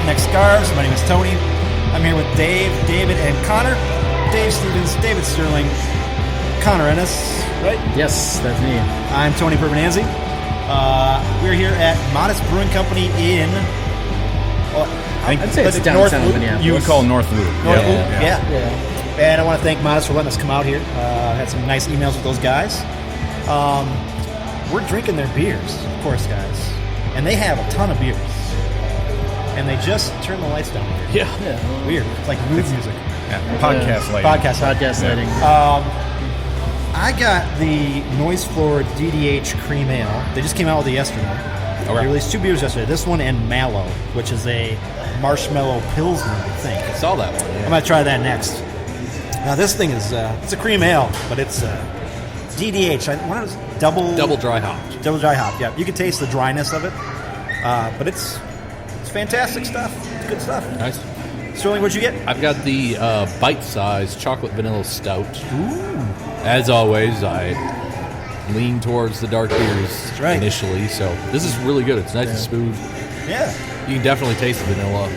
Neck Scarves. My name is Tony. I'm here with Dave, David, and Connor. Dave Stevens, David Sterling, Connor Ennis, right? Yes, that's me. I'm Tony Pervenanzi. We're here at Modist Brewing Company in... I'd say it's downtown Minneapolis. You would call North Loop. North Loop, yeah. And I want to thank Modist for letting us come out here. Had some nice emails with those guys. We're drinking their beers, of course, guys. And they have a ton of beers. And they just turned the lights down here. Yeah. Weird. It's like mood music. Yeah. Podcast lighting. Podcast lighting. I got the Noise Floor DDH Cream Ale. They just came out with it yesterday. Okay. They released 2 beers yesterday. This one and Mallow, which is a marshmallow pilsner, I think. I saw that one. Yeah. I'm going to try that next. Now, this thing is, it's a cream ale, but it's DDH. What is it? Double dry hop. Double dry hop, yeah. You can taste the dryness of it, but it's fantastic stuff. It's good stuff. Nice. Sterling, what'd you get? I've got the bite-sized chocolate vanilla stout. Ooh. As always, I lean towards the dark beers initially, so this is really good. It's nice and smooth. Yeah. You can definitely taste the vanilla.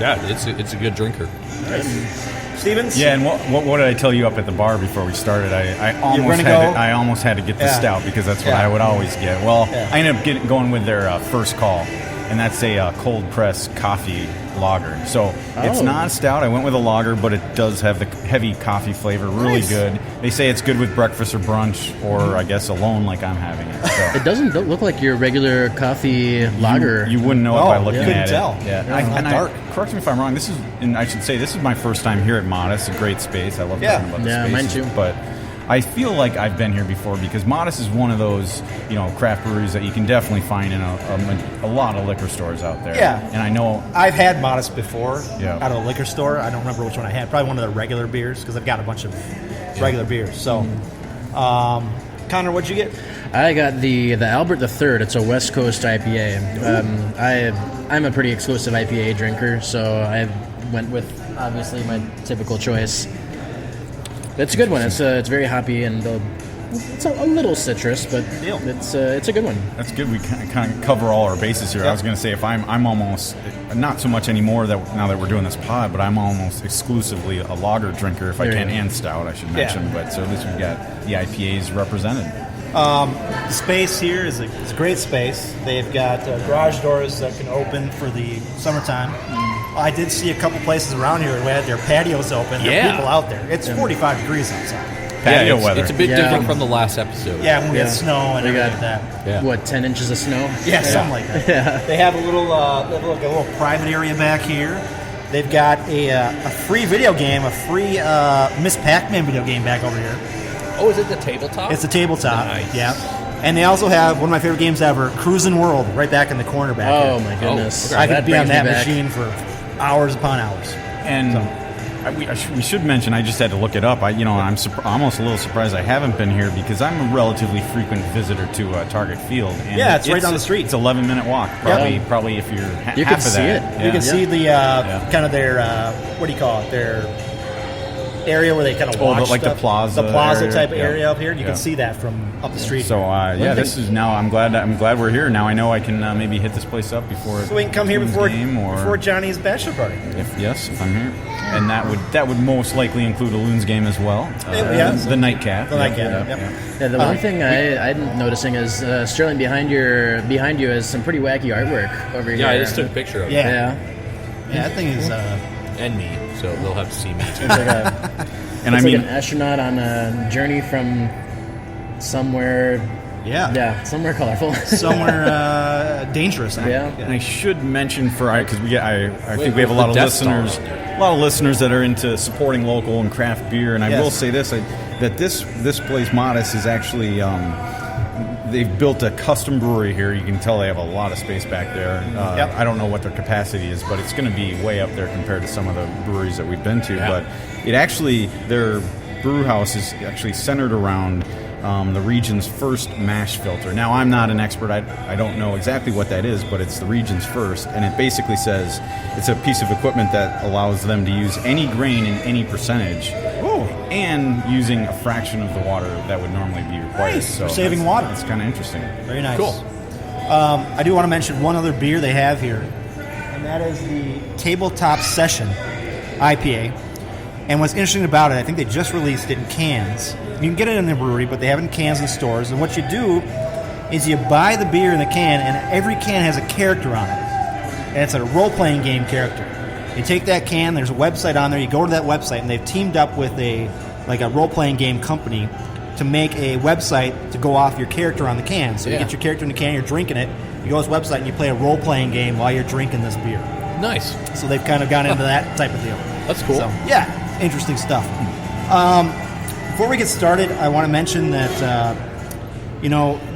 It's a good drinker. Nice. Stevens? Yeah, and what did I tell you up at the bar before we started? I almost had to get the stout because that's what I would always get. Well, I ended up going with their first call, and that's a cold press coffee lager. So it's not a stout. I went with a lager, but it does have the heavy coffee flavor. Really good. They say it's good with breakfast or brunch, or I guess alone, like I'm having it. So. It doesn't look like your regular coffee lager. You wouldn't know it by looking at it. Couldn't tell. Yeah, dark. Correct me if I'm wrong. This is my first time here at Modist. A great space. I love talking about the spaces. Mine too. But I feel like I've been here before because Modist is one of those, craft breweries that you can definitely find in a lot of liquor stores out there. Yeah. And I know I've had Modist before out of a liquor store. I don't remember which one I had. Probably one of the regular beers because I've got a bunch of regular beers. So, Connor, what'd you get? I got the Albert III. It's a West Coast IPA. I'm a pretty exclusive IPA drinker, so I went with obviously my typical choice. It's a good one. It's very hoppy and it's a little citrus, but it's a good one. That's good. We kind of cover all our bases here. I was going to say if I'm almost not so much anymore now that we're doing this pod, but I'm almost exclusively a lager drinker if I can, and stout I should mention. But so at least we've got the IPAs represented. The space here is a great space. They've got garage doors that can open for the summertime. I did see a couple places around here where their patios open. There are people out there. It's 45 degrees outside. Patio weather. It's a bit different from the last episode. Yeah, when we had snow and everything like that. Yeah. What, 10 inches of snow? Yeah, something like that. Yeah. They have a little private area back here. They've got a free video game, a free Miss Pac-Man video game back over here. Oh, is it the tabletop? It's a tabletop. Nice. Yeah. And they also have one of my favorite games ever, Cruisin' World, right back in the corner back here. Oh, my goodness. I could be on that machine for hours upon hours. And we should mention, I just had to look it up. I'm almost a little surprised I haven't been here because I'm a relatively frequent visitor to Target Field. And it's right down the street. It's 11-minute walk, probably if you're half of that. You can see it. Yeah. You can see the kind of their, what do you call it, their area where they kind of watch like stuff. the plaza area. Type area up here. You can see that from up the street. So this is now. I'm glad we're here. Now I know I can maybe hit this place up before. So we can come here before Johnny's bachelor party. If I'm here, and that would most likely include a Loons game as well. The nightcap. The nightcap. Yeah, the one thing I'm noticing is Sterling behind you has some pretty wacky artwork over here. Yeah, I just took a picture of it. Yeah, that thing is. And me, so they'll have to see me too. Like an astronaut on a journey from somewhere. Yeah, somewhere colorful, somewhere dangerous. And I should mention because I think we have a lot of listeners that are into supporting local and craft beer. And I will say this: that this place Modist is actually. They've built a custom brewery here. You can tell they have a lot of space back there. I don't know what their capacity is, but it's going to be way up there compared to some of the breweries that we've been to. But their brew house is actually centered around the region's first mash filter. Now, I'm not an expert. I don't know exactly what that is, but it's the region's first. And it basically says it's a piece of equipment that allows them to use any grain in any percentage. And using a fraction of the water that would normally be required. Nice. So saving water. It's kind of interesting. Very nice. Cool. I do want to mention one other beer they have here, and that is the Tabletop Session IPA. And what's interesting about it, I think they just released it in cans. You can get it in the brewery, but they have it in cans in stores. And what you do is you buy the beer in the can, and every can has a character on it. And it's a role-playing game character. You take that can, there's a website on there, you go to that website, and they've teamed up with a role-playing game company to make a website to go off your character on the can. So you get your character in the can, you're drinking it, you go to this website, and you play a role-playing game while you're drinking this beer. Nice. So they've kind of gone into that type of deal. That's cool. So, yeah, interesting stuff. Before we get started, I want to mention that,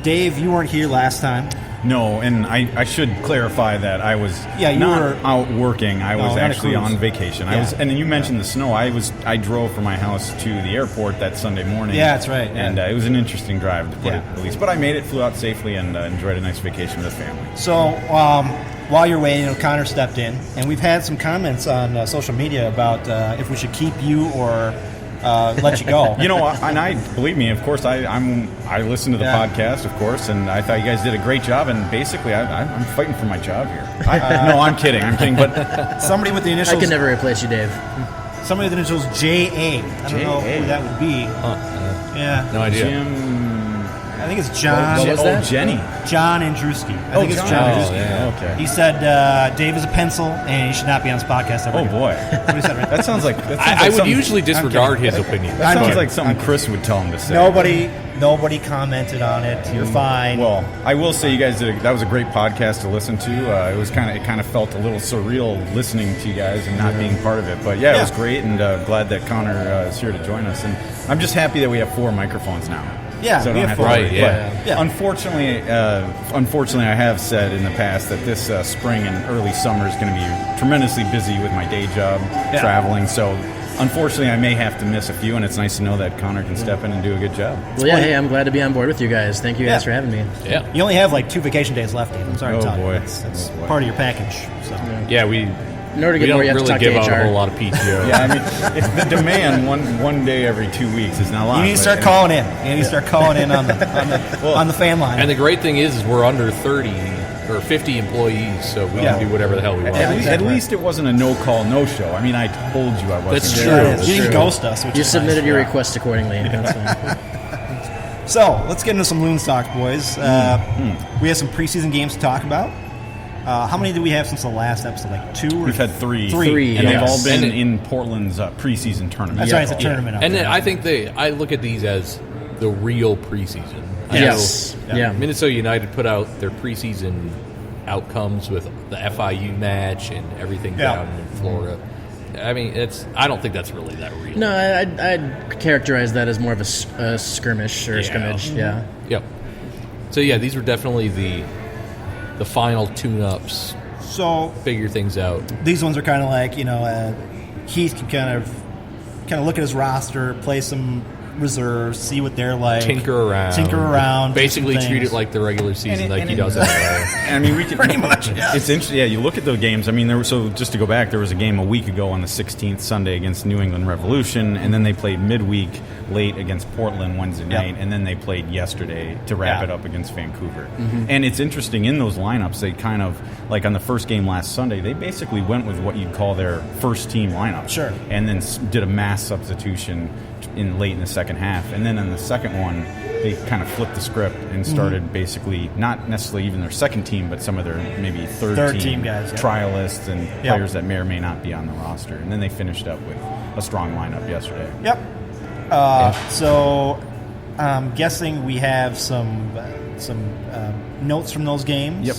Dave, you weren't here last time. No, and I should clarify that I was not out working. I was actually on vacation. Yeah. And you mentioned the snow. I drove from my house to the airport that Sunday morning. Yeah, that's right. And it was an interesting drive, to put it at least. But I made it, flew out safely, and enjoyed a nice vacation with the family. So while you're waiting, Connor stepped in, and we've had some comments on social media about if we should keep you or let you go. And believe me, of course, I listened to the podcast, of course, and I thought you guys did a great job. And basically, I'm fighting for my job here. No, I'm kidding. But somebody with the initials. I can never replace you, Dave. Somebody with the initials J.A. I don't know who that would be. Yeah. No idea. Jim. I think it's John. What was that? Jenny. John Andruski. I think it's John Andruski. Yeah. Okay. He said Dave is a pencil and he should not be on this podcast ever again. Boy. That's what he said, right? That sounds like I would usually disregard his opinion. That sounds like something Chris would tell him to say. Nobody commented on it. You're fine. Well, I will say you guys that was a great podcast to listen to. It kind of felt a little surreal listening to you guys and not being part of it. But it was great, and glad that Connor is here to join us. And I'm just happy that we have 4 microphones now. Yeah, so I don't have to worry. But unfortunately, I have said in the past that this spring and early summer is going to be tremendously busy with my day job, traveling. So, unfortunately, I may have to miss a few, and it's nice to know that Connor can step in and do a good job. Well, hey, I'm glad to be on board with you guys. Thank you guys for having me. Yeah. You only have 2 vacation days left, Dave. I'm sorry to tell you. That's boy. part of your package. So. Yeah, we In order to get don't more, you have to really talk give to out HR. a whole lot of PTO. Yeah, I mean, if the demand one day every 2 weeks is not a lot. You need to start calling in. You need to start calling in on the fan line. And the great thing is we're under 30 or 50 employees, so we can do whatever the hell we want. At least it wasn't a no-call, no-show. I mean, I told you I wasn't. That's gonna true. do it. You didn't ghost us. Which You is submitted nice. your request accordingly. That's fine. So let's get into some Loons talk, boys. We have some preseason games to talk about. How many do we have since the last episode? 2 or We've had 3. Three, and they've all yes. been And in Portland's preseason tournament. That's right, it's a tournament. Up And there. then I think I look at these as the real preseason. I Yes. know Yeah. Minnesota United put out their preseason outcomes with the FIU match and everything down in Florida. I mean, I don't think that's really that real. No, I'd characterize that as more of a skirmish or a scrimmage. Yeah. Yep. So yeah, these were definitely the final tune-ups. So Figure things out. these ones are kind of like, Heath can kind of look at his roster, play some reserves, see what they're like, Tinker around. do Basically some treat things. it like the regular season, like he does. I mean, we can Pretty much, yes. It's interesting. Yeah, you look at the games. I mean, just to go back, there was a game a week ago on the 16th, Sunday, against New England Revolution, and then they played midweek late against Portland Wednesday night, and then they played yesterday to wrap it up against Vancouver. And it's interesting, in those lineups, they kind of, like on the first game last Sunday, they basically went with what you'd call their first team lineup. Sure. And then did a mass substitution late in the second half. And then in the second one, they kind of flipped the script and started basically not necessarily even their second team, but some of their maybe third team guys, trialists and players that may or may not be on the roster. And then they finished up with a strong lineup yesterday. Yep. So I'm guessing we have some notes from those games. Yep.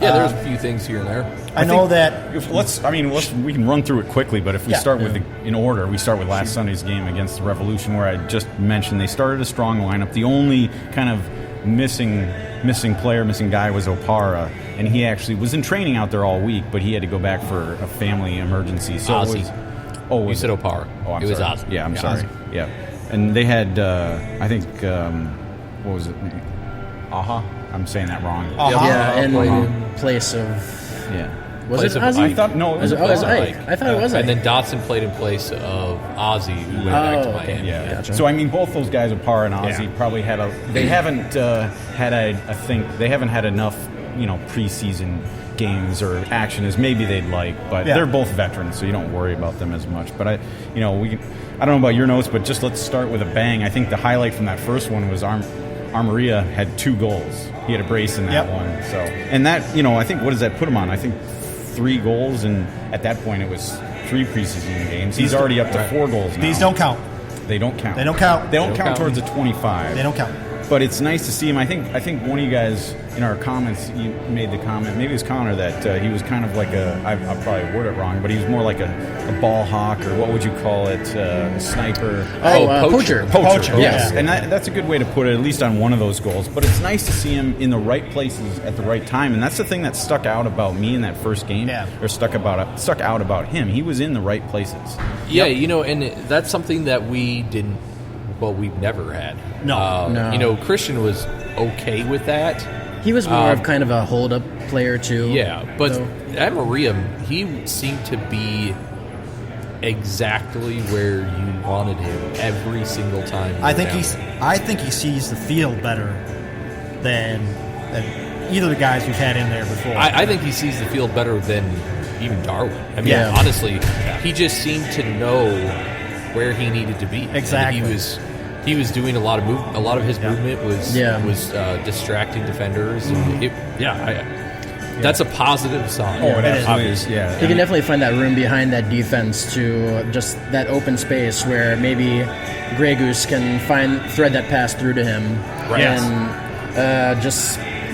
Yeah, there's a few things here and there. I know that. We can run through it quickly, but if we start with in order, we start with last Sunday's game against the Revolution, where I just mentioned they started a strong lineup. The only kind of missing guy was Opara, and he actually was in training out there all week, but he had to go back for a family emergency. So Ozzy. You said Opara. Oh, I'm it was sorry. Ozzy. Yeah, I'm sorry. Ozzy. Yeah, and they had I think what was it? Aha. I'm saying that wrong. Yeah, in place of Was place it of Ozzy? I thought no, it was Oh, it was Ike. Ike. I thought it was Ike. And then Dotson played in place of Ozzy, who went back to Miami. Yeah. Gotcha. So I mean, both those guys, Parr and Ozzy, probably had they haven't had I think they haven't had enough preseason games or action as maybe they'd like, but they're both veterans, so you don't worry about them as much. But I don't know about your notes, but just let's start with a bang. I think the highlight from that first one was Armaria had 2 goals. He had a brace in that one. So, and that, I think, what does that put him on? I think 3 goals, and at that point it was 3 preseason games. He's already up to 4 goals now. These don't count. They don't count. They don't count. They don't count towards the 25. They don't count. But it's nice to see him. I think one of you guys in our comments, you made the comment, maybe it was Connor, that he was kind of like I'll probably word it wrong, but he was more like a ball hawk, or what would you call it, sniper. Poacher. Poacher, yes. Yeah. And that's a good way to put it, at least on one of those goals. But it's nice to see him in the right places at the right time, and that's the thing that stuck out about me in that first game, or stuck out about him. He was in the right places. Yeah, and that's something that we didn't. Well, we've never had. No. Christian was okay with that. He was more of kind of a hold-up player, too. Yeah, but at Maria, he seemed to be exactly where you wanted him every single time. I think he sees the field better than either of the guys we've had in there before. I think he sees the field better than even Darwin. I mean, honestly, he just seemed to know where he needed to be. Exactly. And he was doing a lot of movement. A lot of his movement was distracting defenders. And that's a positive sign. Oh, it absolutely is. Yeah, He can definitely find that room behind that defense to just that open space where maybe Grey Goose can thread that pass through to him, and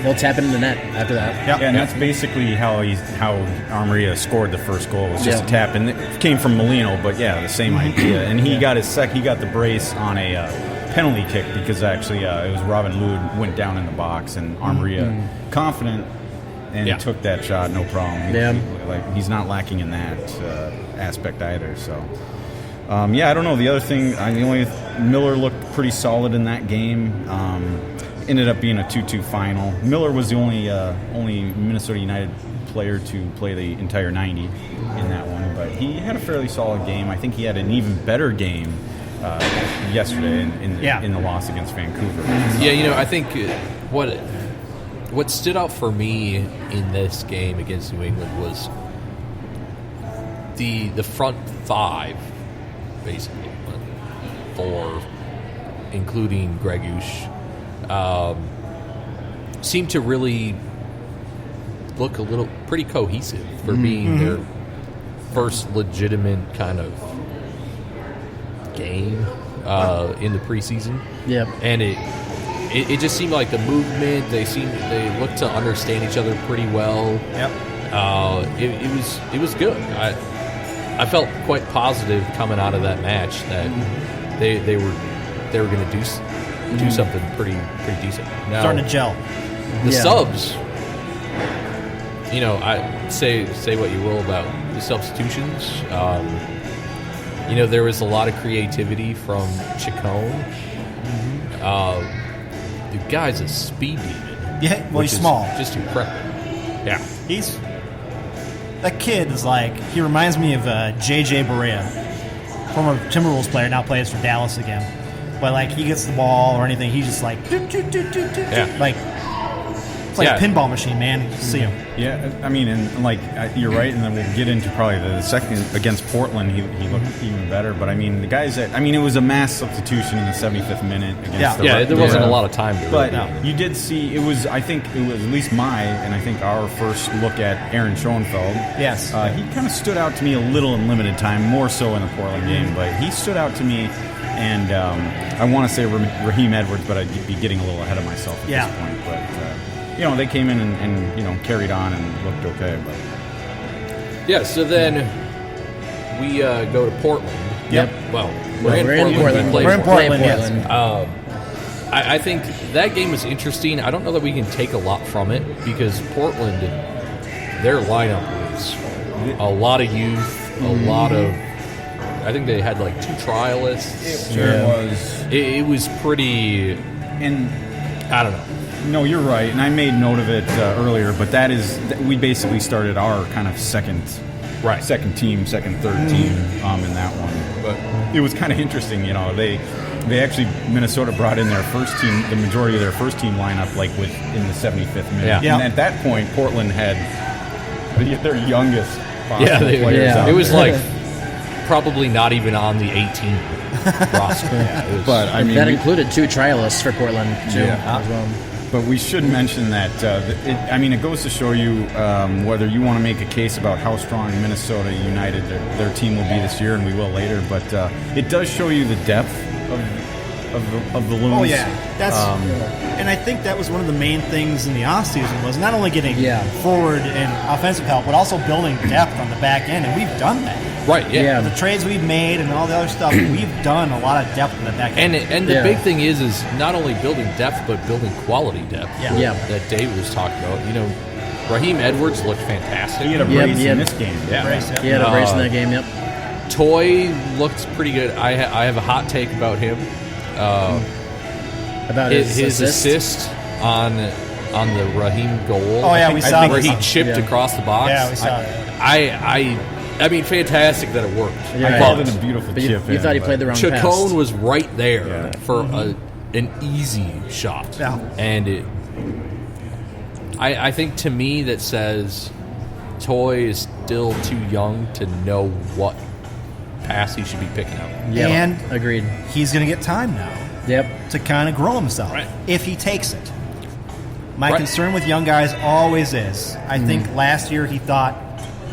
he'll tap it in the net after that. Yeah, and that's basically how Armaria scored the first goal, was just a tap, and it came from Molino, but the same idea. And he got he got the brace on a penalty kick, because actually it was Robin Lood went down in the box, and Armaria confident and took that shot, no problem. He's not lacking in that aspect either. So I don't know. The other thing, Miller looked pretty solid in that game. Ended up being a 2-2 final. Miller was the only Minnesota United player to play the entire 90 in that one, but he had a fairly solid game. I think he had an even better game yesterday in the loss against Vancouver. Yeah, I think what stood out for me in this game against New England was the front 5, basically, 4, including Gregush. Seemed to really look pretty cohesive for being their first legitimate kind of game in the preseason. Yeah, and it just seemed like the movement. They looked to understand each other pretty well. Yep. It was good. I felt quite positive coming out of that match that they were going to do something pretty decent. Now, starting to gel. The subs, I say what you will about the substitutions. There was a lot of creativity from Chacon. The guy's a speed demon. Yeah, well, he's small. Just incredible. Yeah. That kid is he reminds me of J.J. Barea, former Timberwolves player, now plays for Dallas again. But he gets the ball or anything, he's just it's like a pinball machine, man. You see him. Yeah, I mean, and you're right, and then we'll get into probably the second against Portland. He looked even better, but I mean, the guys it was a mass substitution in the 75th minute. Against there wasn't a lot of time to. But you did see I think it was at least our first look at Aaron Schoenfeld. Yes, he kind of stood out to me a little in limited time, more so in the Portland game, but he stood out to me. And I want to say Raheem Edwards, but I'd be getting a little ahead of myself at this point. But they came in and carried on and looked okay. But so then we go to Portland. Yep. Well, we're in Portland. We're in Portland. Yes. I think that game was interesting. I don't know that we can take a lot from it, because Portland, their lineup was a lot of youth, a lot of. I think they had 2 trialists. It was. It was pretty. And I don't know. No, you're right, and I made note of it earlier. But we basically started our kind of second team, third team in that one. But it was kind of interesting, They actually, Minnesota brought in their first team, the majority of their first team lineup, like in the 75th minute. Yeah. And at that point, Portland had their youngest possible players out It was there. like probably not even on the 18 roster. But I mean, that included 2 trialists for Portland too, as well. But we should mention that, it goes to show you whether you want to make a case about how strong Minnesota United, their team will be this year, and we will later, but it does show you the depth of the Loons. Oh, yeah. And I think that was one of the main things in the offseason was not only getting forward and offensive help, but also building depth on the back end, and we've done that. Right, yeah. The trades we've made and all the other stuff, we've done a lot of depth in the back end. And the big thing is not only building depth, but building quality depth. Yeah. That Dave was talking about. Raheem Edwards looked fantastic. He had a brace in this game. He had a brace in that game, Toy looked pretty good. I have a hot take about him. About his assist on the Raheem goal. Oh, yeah, we saw where that. he chipped across the box. Yeah, we saw that. I mean, fantastic that it worked. I called it a beautiful chip. You thought he played the wrong pass. Chacon was right there for an easy shot. Yeah. And I think to me that says Toy is still too young to know what pass he should be picking up. Yeah, and agreed. He's going to get time now to kind of grow himself if he takes it. My concern with young guys always is, I think last year he thought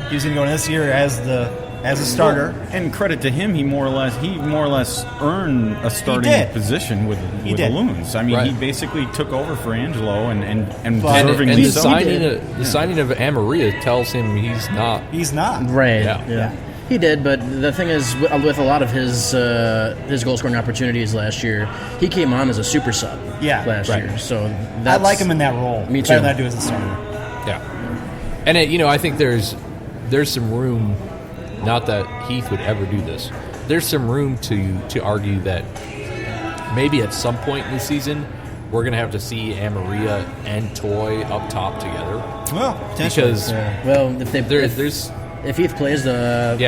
he was going to go this year as a starter. Well, and credit to him, he more or less earned a starting position with the Loons. I mean, he basically took over for Angelo and deservingly the so. signing of Amaria tells him he's not. He's not. Right. Yeah. He did, but the thing is, with a lot of his goal scoring opportunities last year, he came on as a super sub last year. So I like him in that role. Me too. Better than I do as a starter. Yeah, and I think there's some room. Not that Heath would ever do this. There's some room to argue that maybe at some point in the season we're going to have to see Amaria and Toy up top together. Well, potentially. Because if Heath plays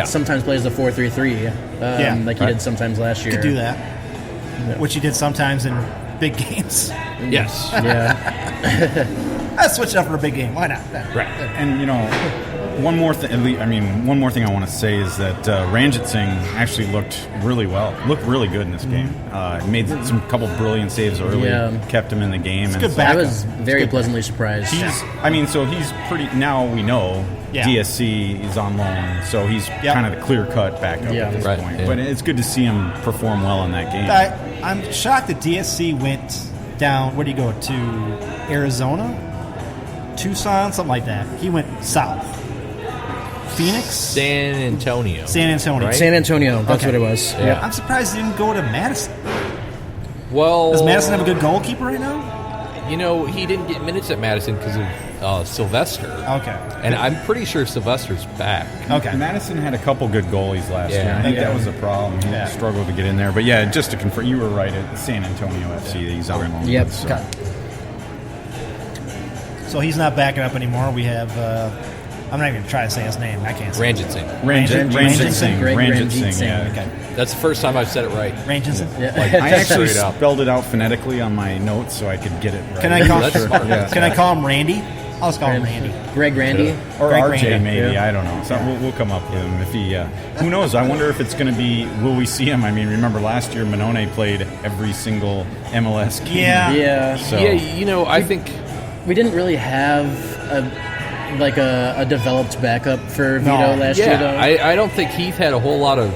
sometimes plays the 4-3-3, like he did sometimes last year. He could do that, which he did sometimes in big games. Yes. Yeah. Let's switch it up for a big game. Why not? Right. And one more thing. One more thing I want to say is that Ranjit Singh actually looked really good in this game. Made some couple brilliant saves early, kept him in the game. It's good I was very pleasantly surprised. He's pretty. Now we know DSC is on loan, so he's kind of the clear-cut backup at this point. Yeah. But it's good to see him perform well in that game. I'm shocked that DSC went down. Where did he go to? Arizona, Tucson, something like that. He went south. Phoenix? San Antonio. Right? San Antonio, that's what it was. Yeah. I'm surprised he didn't go to Madison. Well, does Madison have a good goalkeeper right now? He didn't get minutes at Madison because of Sylvester. Okay. And I'm pretty sure Sylvester's back. Okay. Madison had a couple good goalies last year. I think that was a problem. He struggled to get in there. But just to confirm, you were right at San Antonio FC. He's on loan. Yep. So he's not backing up anymore. We have, I'm not even going to try to say his name. I can't say Ranjit Singh. Ranjit Singh. Ranjit Singh. Yeah. Okay. That's the first time I've said it right. Ranjit Singh. Yeah. I actually spelled it out phonetically on my notes so I could get it right. Can I call him Randy? I'll just call him Randy. Greg Randy? Or Greg RJ, Randy. maybe. I don't know. So we'll come up with him. If he, who knows? I wonder if it's going to be, will we see him? I mean, remember last year, Manone played every single MLS game. Yeah. So. Yeah, I think... We didn't really have a developed backup for Vito last year, though. I don't think Heath had a whole lot of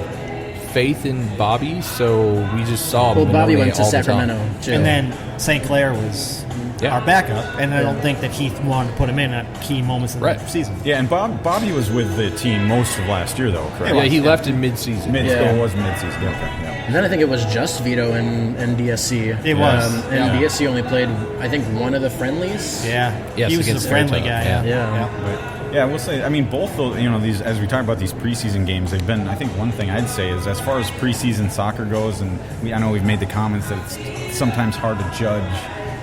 faith in Bobby, so we just saw him. Well, Bobby went to Sacramento, too. And then St. Clair was our backup, and I don't think that Heath wanted to put him in at key moments in the season. Yeah, and Bobby was with the team most of last year, though, correct? Yeah, he left in mid-season. It was mid-season. Okay, And then I think it was just Vito and DSC. It was. DSC only played, I think, one of the friendlies. Yeah. Yes, he was a against friendly Arizona. guy. Yeah. Yeah, we'll say. I mean, both those. These, as we talk about these preseason games, they've been. I think one thing I'd say is, as far as preseason soccer goes, and I know we've made the comments that it's sometimes hard to judge.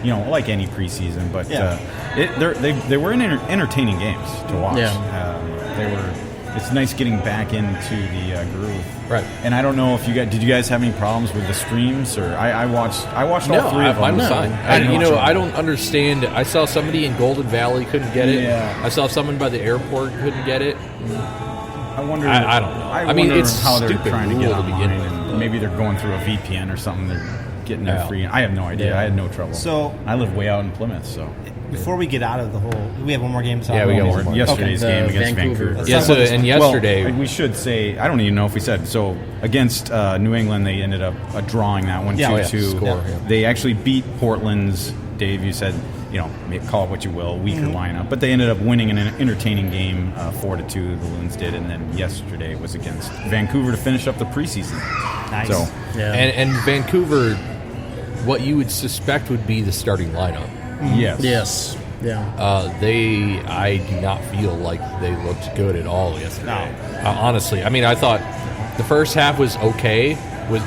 Like any preseason, but they were entertaining games to watch. Yeah. They were. It's nice getting back into the groove. Right. And I don't know if did you guys have any problems with the streams, or I watched all three of them. Mine was fine. I don't understand. I saw somebody in Golden Valley couldn't get it. Yeah. I saw someone by the airport couldn't get it. I wonder. I don't know. I mean, it's how they're stupid trying to get rule to online, begin with. and maybe they're going through a VPN or something. They're getting it free. I have no idea. Yeah. I had no trouble. So I live way out in Plymouth, so. Before we get out of the whole, we have one more game to talk Yeah, we about. got one more. Yesterday's game against Vancouver. And yesterday, well, we should say, I don't even know if we said, so against New England, they ended up drawing that one 2-2. Score, yeah. They actually beat Portland's, Dave, you said, call it what you will, weaker lineup, but they ended up winning an entertaining game 4-2, the Loons did, and then yesterday was against Vancouver to finish up the preseason. Nice. So, and Vancouver, what you would suspect would be the starting lineup. Yes. Yeah. I do not feel like they looked good at all yesterday. No. Honestly, I mean, I thought the first half was okay, was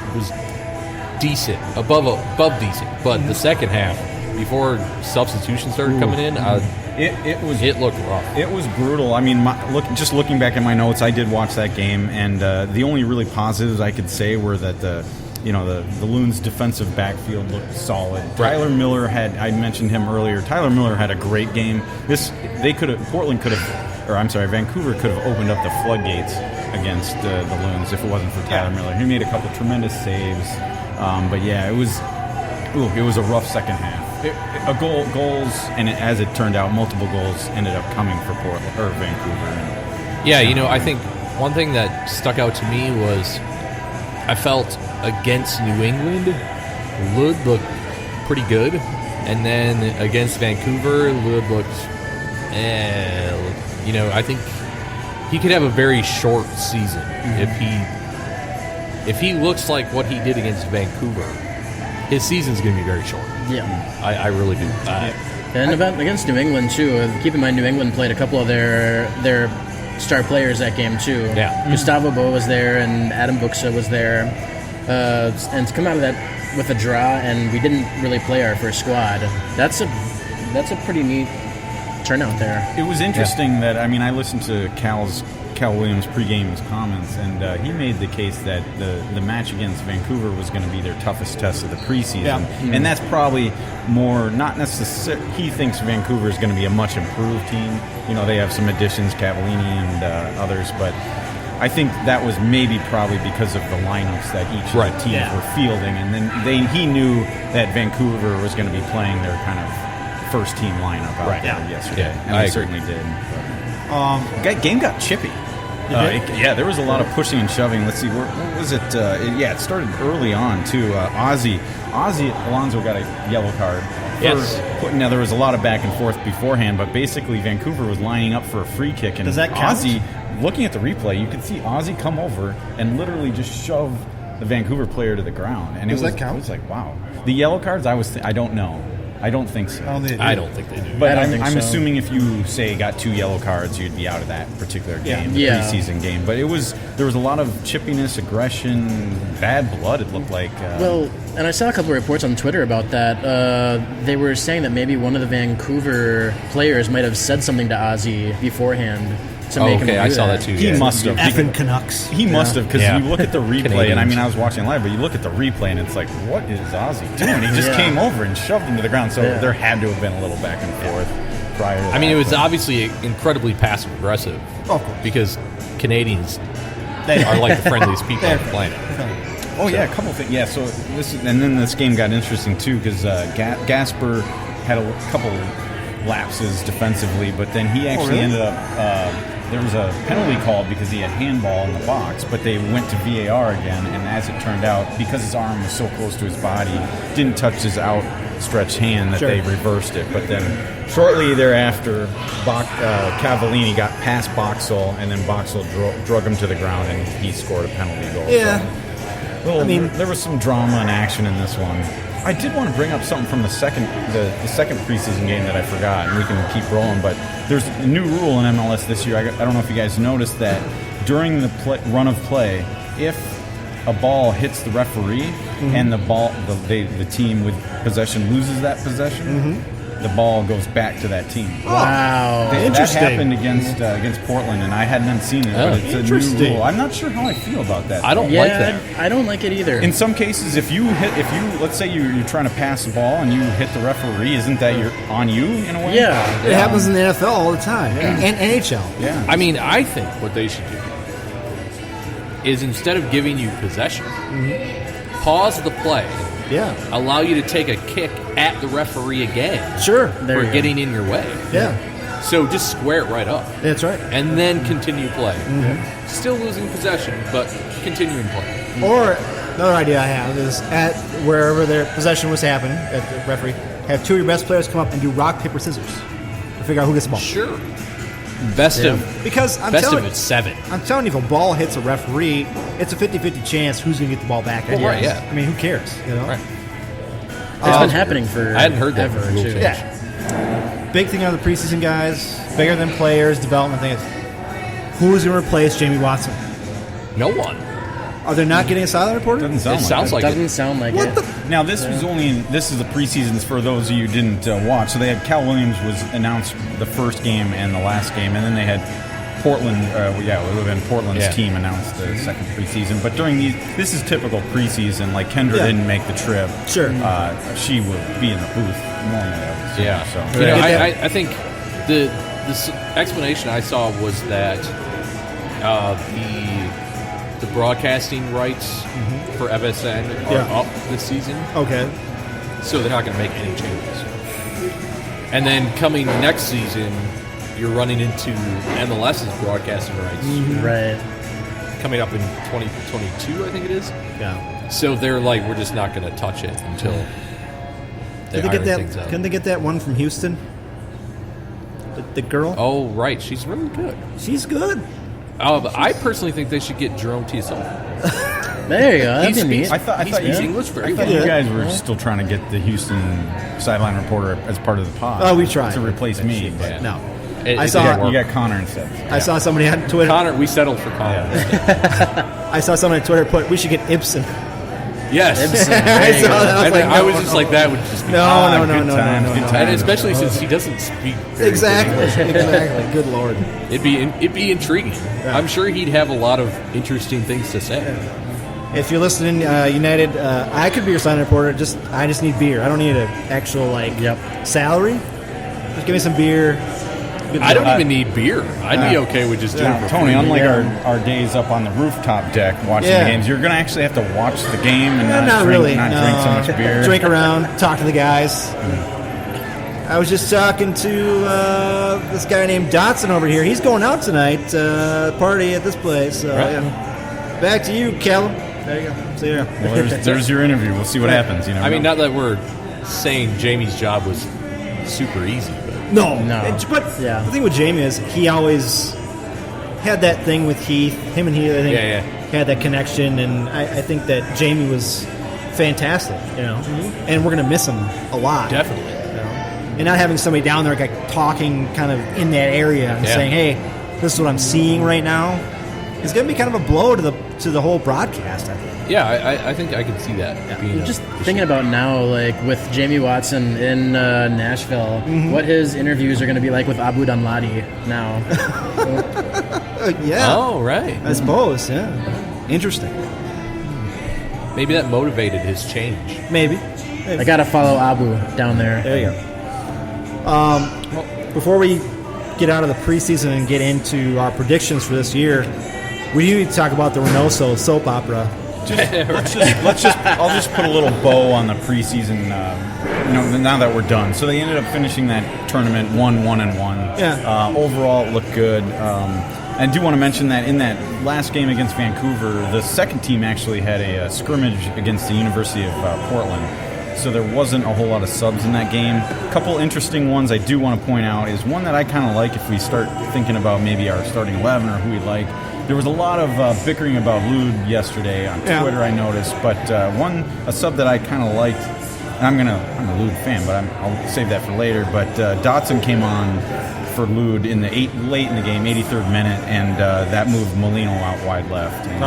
decent, above decent, but the second half, before substitutions started coming in, it looked rough. It was brutal. I mean, just looking back at my notes, I did watch that game, and the only really positives I could say were that the Loons' defensive backfield looked solid. Right. Tyler Miller I mentioned him earlier. Tyler Miller had a great game. Vancouver could have opened up the floodgates against the Loons if it wasn't for Tyler Miller. He made a couple tremendous saves. It was a rough second half. Goals, and as it turned out, multiple goals ended up coming for Portland or Vancouver. Yeah, I think one thing that stuck out to me was I felt against New England, Lud looked pretty good, and then against Vancouver, Lud looked, I think he could have a very short season if he looks like what he did against Vancouver. His season's going to be very short. Yeah, I really do. And against New England too. Keep in mind, New England played a couple of their star players that game too. Yeah. Gustavo Bo was there, and Adam Buxa was there. And to come out of that with a draw, and we didn't really play our first squad. That's a pretty neat turnout there. It was interesting that I listened to Cal Williams' pregame comments, and he made the case that the match against Vancouver was going to be their toughest test of the preseason, and that's probably more not necessarily. He thinks Vancouver is going to be a much improved team. They have some additions, Cavallini and others, but I think that was probably because of the lineups that each of the teams were fielding, and then he knew that Vancouver was going to be playing their kind of first team lineup out there yesterday, and they certainly did. Game got chippy. There was a lot of pushing and shoving. Let's see, what was it? It started early on too. Ozzy Alonso got a yellow card. Now there was a lot of back and forth beforehand, but basically Vancouver was lining up for a free kick, and does that count? Ozzy, looking at the replay, you could see Ozzy come over and literally just shove the Vancouver player to the ground. And that count? It was like, wow. The yellow cards, I don't know. I don't think so. I don't think they do. But I'm assuming if you got 2 yellow cards, you'd be out of that particular game, the preseason game. But there was a lot of chippiness, aggression, bad blood. It looked like. And I saw a couple of reports on Twitter about that. They were saying that maybe one of the Vancouver players might have said something to Ozzy beforehand. I saw that too. He must have. Effing Canucks. He must have, because you look at the replay, and I was watching live, but you look at the replay, and it's like, what is Ozzy doing? He just came over and shoved him to the ground. So there had to have been a little back and forth prior to that. It was obviously incredibly passive aggressive. Of course. Because Canadians are like the friendliest people on the planet. A couple of things. Yeah, so then this game got interesting too, because Gasper had a couple lapses defensively, but then he actually ended up. There was a penalty called because he had handball in the box, but they went to VAR again, and as it turned out, because his arm was so close to his body, didn't touch his outstretched hand, that they reversed it. But then shortly thereafter, Cavallini got past Boxall, and then Boxall drug him to the ground, and he scored a penalty goal. Yeah. So, there was some drama and action in this one. I did want to bring up something from the second preseason game that I forgot, and we can keep rolling. But there's a new rule in MLS this year. I don't know if you guys noticed that during the run of play, if a ball hits the referee and the team with possession loses that possession, the ball goes back to that team. Wow. That happened against Portland, and I hadn't seen it, but it's a new rule. I'm not sure how I feel about that. I don't like that. I don't like it either. In some cases, if you let's say you're trying to pass the ball and you hit the referee, isn't that on you in a way? Yeah. It happens in the NFL all the time, and NHL. Yeah. I mean, I think what they should do is instead of giving you possession, pause the play. Yeah. Allow you to take a kick at the referee again. Sure. For getting in your way. Yeah. So just square it right up. That's right. And then continue play. Still losing possession, but continuing play. Or another idea I have is at wherever their possession was happening, at the referee, have two of your best players come up and do rock, paper, scissors to figure out who gets the ball. Sure. Best of it's 7. I'm telling you, if a ball hits a referee, it's a 50-50 chance who's going to get the ball back. Right, yeah. I mean, who cares? You know? Right. It's been happening for I hadn't heard that ever, rule too. change. Yeah. Big thing on the preseason, guys, bigger than players, development thing is who's going to replace Jamie Watson? No one. Are they not getting a sideline reporter? Doesn't sound It sounds like Doesn't it. sound like What it. the? Now, this is the preseasons for those of you who didn't watch. So they had Cal Williams was announced the first game and the last game, and then they had Portland. It would have been Portland's team announced the second preseason. But during this is typical preseason. Like Kendra didn't make the trip. Sure. She would be in the booth normally. I would say. Yeah. So You know, I think the explanation I saw was that the broadcasting rights for FSN are up this season. Okay. So they're not going to make any changes. And then coming next season, you're running into MLS's broadcasting rights Right. coming up in 2022, I think it is. Yeah. So they're like, we're just not going to touch it until they Did they iron get things out. Couldn't they get that one from Houston? The girl? Oh, right. She's really good. She's good. But I personally think they should get Jerome Tiesel. There you go. That'd be neat. I thought He speaks English very well. you guys were still trying to get the Houston sideline reporter as part of the pod. Oh, we tried. to replace me. But Yeah. No. It I saw- didn't you work. got Connor instead. I saw somebody on Twitter. Connor, we settled for Connor. I saw somebody on Twitter put, we should get Ibsen. Yes. I saw that. I was And like, I no, was just like, that would just be No, Ah, no, good no, times, no, good no. times. And especially since he doesn't speak very Exactly. good English. Exactly. Good Lord. It'd be intriguing. Yeah. I'm sure he'd have a lot of interesting things to say. If you're listening, United, I could be your sign reporter. I just need beer. I don't need an actual salary. Just give me some beer. I don't even need beer. I'd be okay with just doing it for Tony, free. unlike our days up on the rooftop deck watching the games, you're going to actually have to watch the game and not drink so much beer. Drink around, talk to the guys. I was just talking to this guy named Dotson over here. He's going out tonight, party at this place. So, back to you, Callum. There you go. See you. Well, there's your interview. We'll see what happens. You know. I mean, not that we're saying Jamie's job was super easy, but No. No. But the thing with Jamie is he always had that thing with Heath. Him and Heath, I think, had that connection. And I think that Jamie was fantastic, and we're going to miss him a lot. definitely. And not having somebody down there like talking kind of in that area and saying, hey, this is what I'm seeing right now, is going to be kind of a blow to the whole broadcast, I think. Yeah, I think I can see that being Just thinking about now, like with Jamie Watson in Nashville, what his interviews are going to be like with Abu Danladi now. Yeah. Oh, right. I suppose, Interesting. Maybe that motivated his change. Maybe. I got to follow Abu down there. There you go. Before we get out of the preseason and get into our predictions for this year, we need to talk about the Reynoso soap opera. I'll just put a little bow on the preseason. Now that we're done, so they ended up finishing that tournament 1-1-1. Yeah. Overall, it looked good. I do want to mention that in that last game against Vancouver, the second team actually had a scrimmage against the University of Portland. So there wasn't a whole lot of subs in that game. A couple interesting ones I do want to point out is one that I kind of like if we start thinking about maybe our starting 11 or who we like. There was a lot of bickering about Loon yesterday on Twitter, I noticed. But a sub that I kind of liked I'm a Lude fan, but I'll save that for later. But Dotson came on for Lude in the late in the game, 83rd minute, and that moved Molino out wide left. And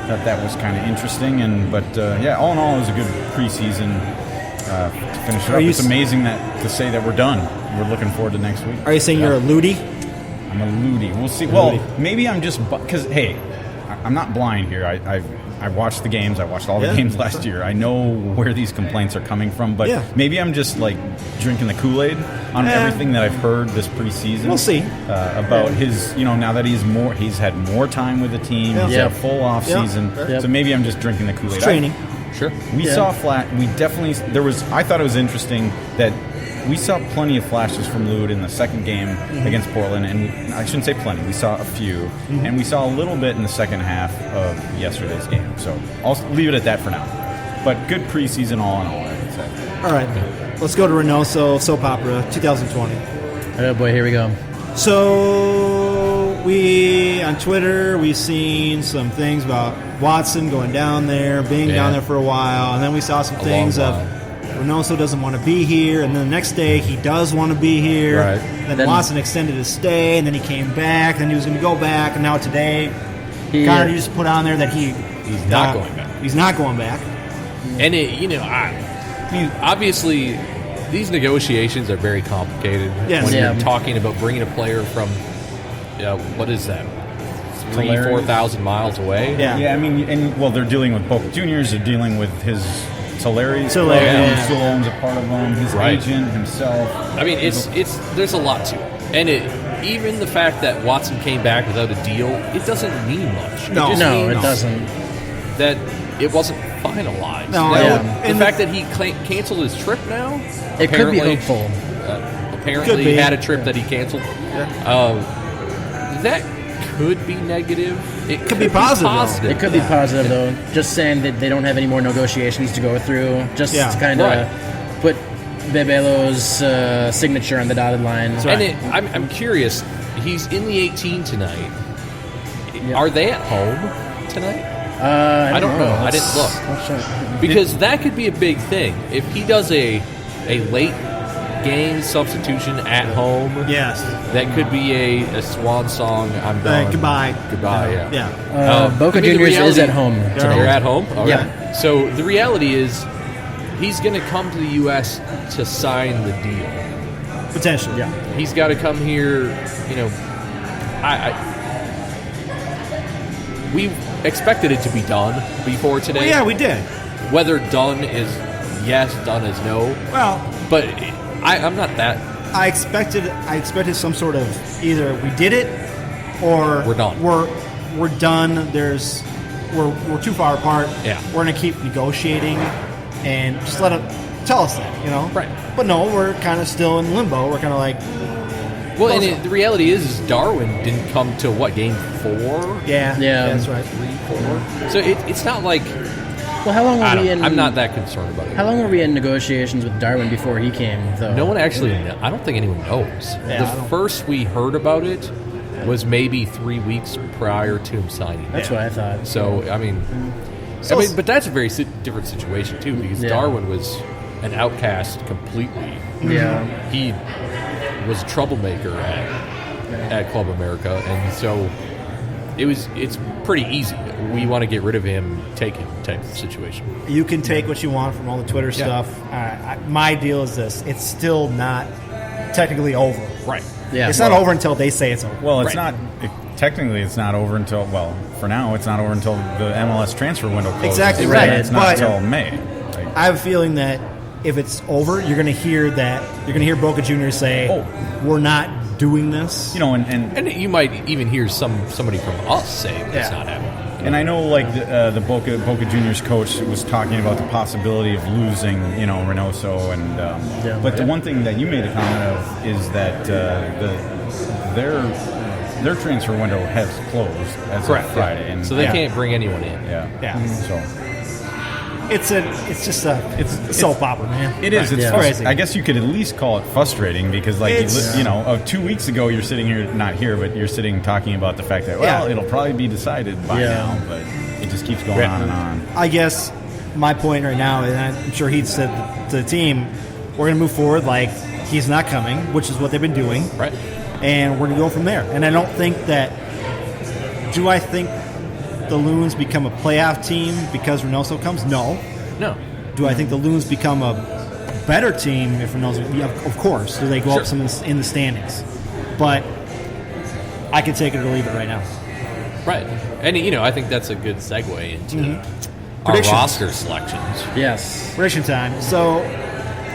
thought that was kind of interesting. But all in all, it was a good preseason to finish it up. It's amazing to say that we're done. We're looking forward to next week. Are you saying you're a Ludi? I'm a Ludi. We'll see. Well, maybe I'm just because hey, I'm not blind here. I watched the games. I watched all the games last year. I know where these complaints are coming from, but maybe I'm just like drinking the Kool-Aid on everything that I've heard this preseason. We'll see about his. Now that he's had more time with the team. He's had a full off season. So maybe I'm just drinking the Kool-Aid. It's training. Sure. We saw we definitely I thought it was interesting that we saw plenty of flashes from Lude in the second game against Portland, and I shouldn't say plenty. We saw a few, and we saw a little bit in the second half of yesterday's game. So I'll leave it at that for now. But good preseason all in all, I would say. All right, let's go to Reynoso Soap Opera 2020. Oh boy, here we go. So on Twitter, we've seen some things about Watson going down there, being down there for a while, and then we saw some things of Reynoso doesn't want to be here, and then the next day he does want to be here. Right. Then Watson extended his stay, and then he came back, and he was going to go back, and now today, Connor just put on there that he's not going back. He's not going back. And I mean, obviously, these negotiations are very complicated. Yes. When you're talking about bringing a player from, what is that, 4,000 miles away? Yeah. I mean, they're dealing with Boca Juniors. They're dealing with his Tulare still owns a part of them. His agent himself. I mean, there's a lot to it, and even the fact that Watson came back without a deal, it doesn't mean much. No, it doesn't. That it wasn't finalized. No, the fact that he canceled his trip now, it could be hopeful. Apparently, he had a trip that he canceled. That could be negative. It could be positive. It could be positive, though. Just saying that they don't have any more negotiations to go through. Just to kind of put Bebelo's signature on the dotted line. And I'm curious. He's in the 18 tonight. Are they at home tonight? I don't know. I didn't look. Because that could be a big thing. If he does a late game substitution at home, that could be a swan song. I'm done. Goodbye. Boca Juniors is at home today. They're at home? Okay. Yeah. So the reality is he's going to come to the U.S. to sign the deal. Potentially. Yeah. He's got to come here, we expected it to be done before today. Well, yeah, we did. Whether done is yes, done is no. Well, but I'm not that. I expected some sort of either we did it or we're done. We're done. We're too far apart. Yeah. We're gonna keep negotiating and just let it tell us that, Right. But no, we're kind of still in limbo. We're kind of like. Well, and the reality is Darwin didn't come to game 4? Yeah, that's right. 3, 4. So it's not like. Well, how long were we in? I'm not that concerned about it. How long were we in negotiations with Darwin before he came, though? No one actually. I don't think anyone knows. The first we heard about it was maybe 3 weeks prior to him signing. That's what I thought. So I mean, but that's a very different situation too, because Darwin was an outcast completely. Yeah, he was a troublemaker at Club America, and so it's pretty easy. We want to get rid of him, take him type of situation. You can take what you want from all the Twitter stuff. My deal is this: it's still not technically over. Right. Yeah. It's not over until they say it's over. Well, it's not. Technically, it's not over until. Well, for now, it's not over until the MLS transfer window closes. Exactly right. It's not until May. I have a feeling that if it's over, you're going to hear that. You're going to hear Boca Juniors say, "We're not doing this." And you might even hear somebody from us say it's not happening. And I know, the Boca Juniors coach was talking about the possibility of losing, Reynoso, and but the one thing that you made a comment of is that their transfer window has closed as of Friday, and so they can't bring anyone in. Yeah. So it's just a soap opera, man. It is. It's crazy. I guess you could at least call it frustrating because, 2 weeks ago you're sitting here, not here, but you're sitting talking about the fact that it'll probably be decided by now, but it just keeps going on and on. I guess my point right now, and I'm sure he'd said to the team, we're going to move forward like he's not coming, which is what they've been doing. Right. And we're going to go from there. And I don't think that – do I think the Loons become a playoff team because Reynoso comes? No. Do I think the Loons become a better team if Reynoso – yeah, of course. Do they go up some in the standings? But I can take it or leave it right now. Right. And, I think that's a good segue into our roster selections. Yes. Prediction time. So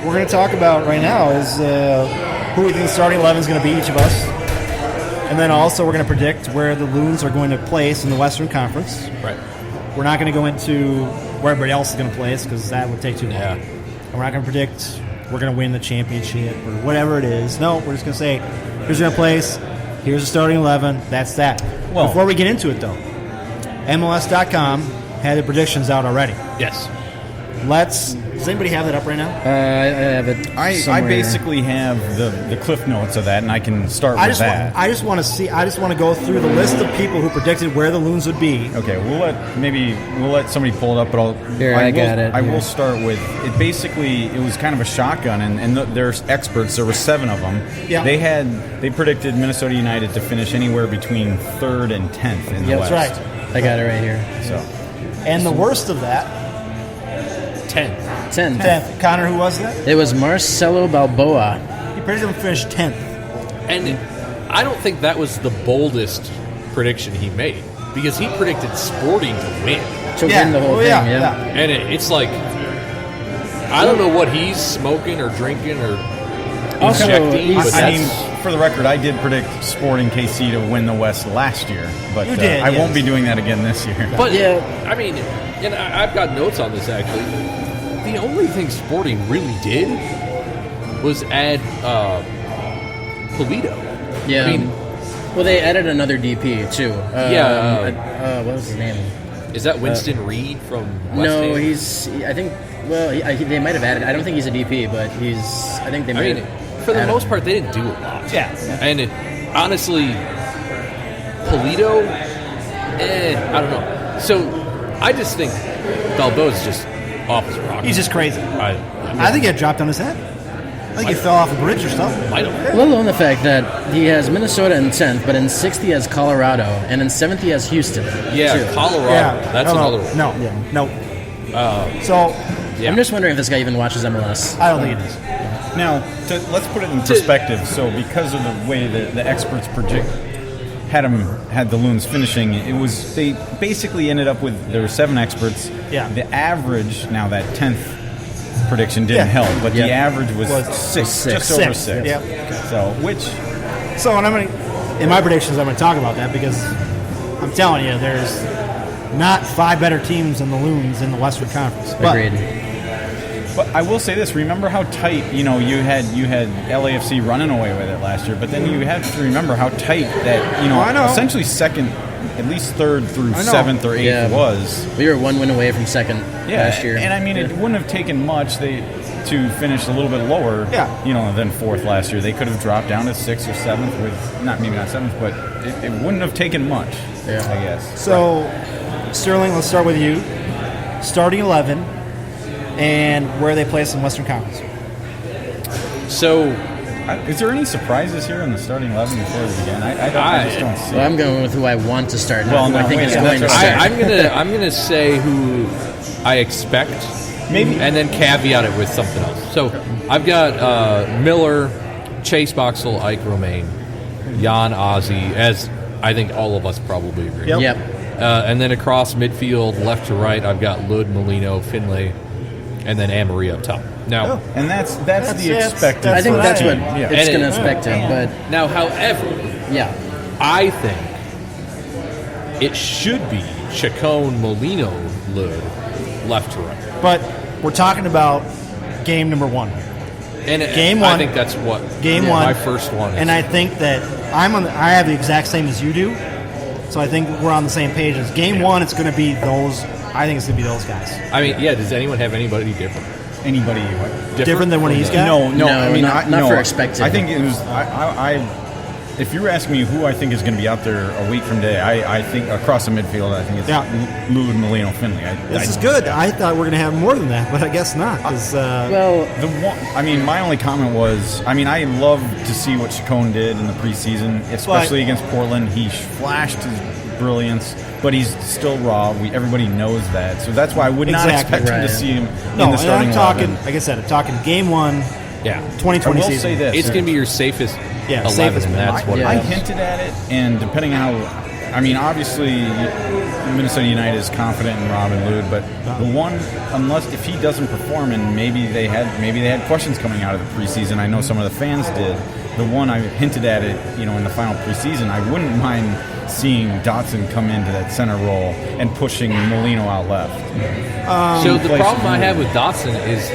we're going to talk about right now is who we think the starting 11 is going to be, each of us. And then also we're going to predict where the Loons are going to place in the Western Conference. Right. We're not going to go into where everybody else is going to place because that would take too long. Yeah. And we're not going to predict we're going to win the championship or whatever it is. No, we're just going to say, here's your place, here's the starting 11, that's that. Well, before we get into it, though, MLS.com had the predictions out already. Yes. Does anybody have that up right now? I have it I basically have the cliff notes of that, and I can start with that. I just want to go through the list of people who predicted where the Loons would be. Okay, we'll let somebody pull it up, but I got it. I will start with it. Basically, it was kind of a shotgun, and there's experts. There were 7 of them. Yeah. They predicted Minnesota United to finish anywhere between 3rd and 10th in the West. That's right. I got it right here. And the worst of that, 10th. Connor, who was that? It was Marcelo Balboa. He predicted him to finish 10th. And I don't think that was the boldest prediction he made because he predicted Sporting to win. To win the whole thing, yeah. And it's like, I don't know what he's smoking or drinking or injecting. I mean, for the record, I did predict Sporting KC to win the West last year, but I won't be doing that again this year. But, I mean, and I've got notes on this, actually. The only thing Sporting really did was add Polito. Yeah. I mean, well, they added another DP, too. What was his name? Is that Winston Reed from West No, Ham? I think, they might have added, I don't think he's a DP, but I think they might for the most part, they didn't do a lot. Yeah. And honestly, Polito, I don't know. So I just think Balboa's just off his rocker. He's just crazy. I think he had dropped on his head. I think he fell off a bridge or something. Let alone the fact that he has Minnesota in 10th, but in 6th he has Colorado, and in 7th he has Houston. Yeah, too. Colorado. Yeah. That's another one. No. I'm just wondering if this guy even watches MLS. I don't think it is. Now, let's put it in perspective. So, because of the way the experts had the Loons finishing, they basically ended up with, there were 7 experts. Yeah. The average, now that 10th prediction didn't help, but the average was 6, just over 6. Yep. In my predictions, I'm going to talk about that because I'm telling you, there's not 5 better teams than the Loons in the Western Conference. Agreed. But I will say this: remember how tight you had LAFC running away with it last year, but then you have to remember how tight that essentially second, at least 3rd through 7th or 8th was. We were 1 win away from 2nd last year, and I mean it wouldn't have taken much to finish a little bit lower. Than 4th last year. They could have dropped down to 6th or 7th with not 7th, but it wouldn't have taken much. I guess. So, Sterling, let's start with you. Starting 11. And where they place in Western Conference. So, is there any surprises here in the starting 11 before we begin? I just don't see. Well, I'm going with who I want to start. Well, I think is going to start. I'm gonna say who I expect, maybe, and then caveat it with something else. So, I've got Miller, Chase Boxall, Ike Romaine, Jan Ozzy, as I think all of us probably agree. Yep. And then across midfield, left to right, I've got Lud, Molino, Finlay, and then Amory up top. Now, and that's the expected. I think that's what it's going to expect him. But now, however, I think it should be Chacon, Molino, Lud, left to right. But we're talking about game number 1. And game 1. I think that's what game 1. My first one is. And I think that I have the exact same as you do. So I think we're on the same page. As game 1, it's going to be those. I think it's going to be those guys. I mean, does anyone have anybody different? Anybody different than what he's got? No. I mean, not for expected. I think it was. if you ask me who I think is going to be out there a week from today, I think across the midfield, I think it's Lou and Molino Finley. This is good. I thought we were going to have more than that, but I guess not. My only comment was, I love to see what Chacon did in the preseason, especially against Portland. He flashed his brilliance, but he's still raw. Everybody knows that, so that's why I would not expect him to see him in the starting 11. Like I said, I'm talking game one. Yeah, 2020 season. Say this. It's going to be your safest 11, safest, and that's what I hinted at it, and depending on how, obviously Minnesota United is confident in Rob and Lod, but the one, if he doesn't perform, and maybe they had questions coming out of the preseason. I know some of the fans did. The one I hinted at it, in the final preseason, I wouldn't mind seeing Dotson come into that center role and pushing Molino out left. So the problem I have with Dotson is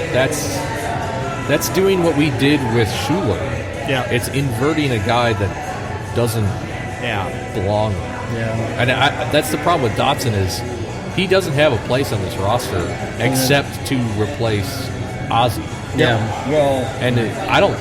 that's doing what we did with Schuler. Yeah. It's inverting a guy that doesn't belong. Yeah. And that's the problem with Dotson is he doesn't have a place on this roster except to replace Ozzie. Yeah. Well, and I don't.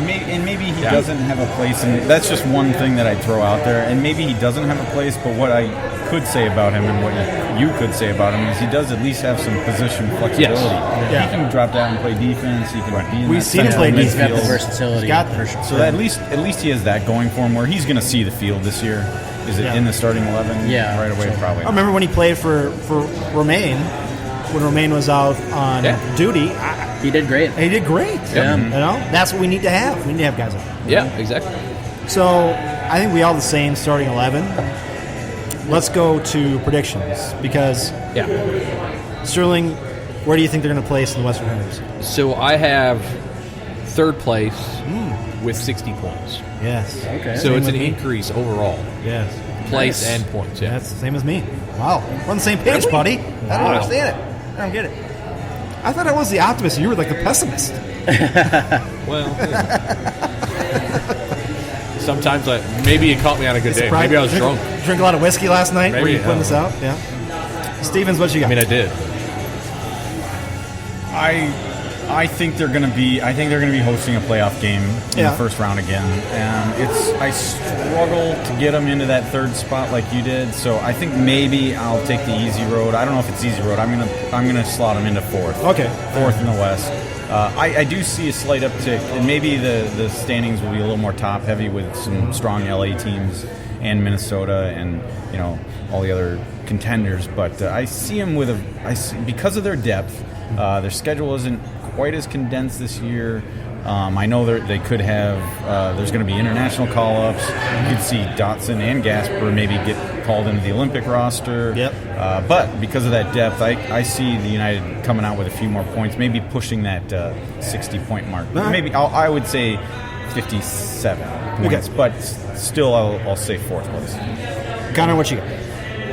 Maybe he doesn't have a place, and that's just one thing that I'd throw out there. And maybe he doesn't have a place, but what I could say about him and what you could say about him is he does at least have some position flexibility. Yes. He can drop down and play defense. He can be in We've that seen him play defense. He's got the versatility. He's got for sure. So at least he has that going for him, where he's going to see the field this year. Is it in the starting 11? Yeah, right away, probably. I remember when he played for Romaine. When Romaine was out on duty, he did great. He did great. Yeah. That's what we need to have. We need to have guys like that. Yeah, exactly. So I think we all the same starting 11. Let's go to predictions because Sterling, where do you think they're going to place in the Western Conference? So I have third place with 60 points. Yes. Okay. So it's an increase overall. Yes. Place and points. Yeah. That's the same as me. Wow. We're on the same page, buddy. I don't understand it. I don't get it. I thought I was the optimist. You were like the pessimist. Well, sometimes maybe it caught me on a good day. Maybe I was drunk. Drink a lot of whiskey last night. Maybe, were you putting this out? Yeah. Stevens, what you got? I did. I think they're going to be. I think they're going to be hosting a playoff game in the first round again, and I struggle to get them into that third spot like you did. So I think maybe I'll take the easy road. I don't know if it's easy road. I'm gonna slot them into fourth. Okay, fourth in the West. I do see a slight uptick, and maybe the standings will be a little more top heavy with some strong LA teams and Minnesota and all the other contenders. But I see them because of their depth. Their schedule isn't quite as condensed this year. I know they could have. There's going to be international call-ups. You could see Dotson and Gasper maybe get called into the Olympic roster. Yep. But because of that depth, I see the United coming out with a few more points, maybe pushing that 60-point mark. Maybe I would say 57 points, but still I'll say fourth place. Connor, what you got?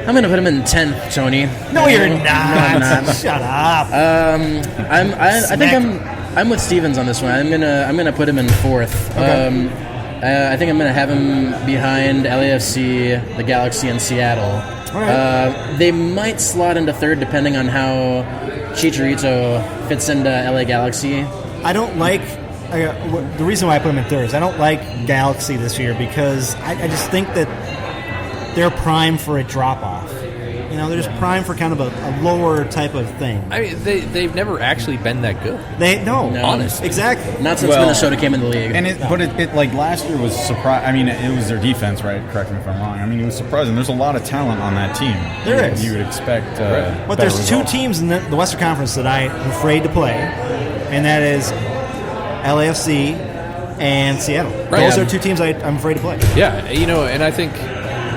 I'm going to put him in 10th, Tony. No, you're not. No, I'm not. Shut up. I think I'm with Stevens on this one. I'm gonna put him in fourth. Okay. I think I'm gonna have him behind LAFC, the Galaxy, and Seattle. All right. They might slot into third depending on how Chicharito fits into LA Galaxy. I don't like. The reason why I put him in third is I don't like Galaxy this year because I just think that they're primed for a drop-off. They're just primed for kind of a lower type of thing. I mean, they've never actually been that good. No. Honestly. Exactly. Not since Minnesota came in the league. And it like last year was surprise. I mean, it was their defense, right? Correct me if I'm wrong. I mean, it was surprising. There's a lot of talent on that team. There is. You would expect. But there's two teams in the Western Conference that I'm afraid to play, and that is LAFC and Seattle. Right. Those are two teams I'm afraid to play. Yeah, and I think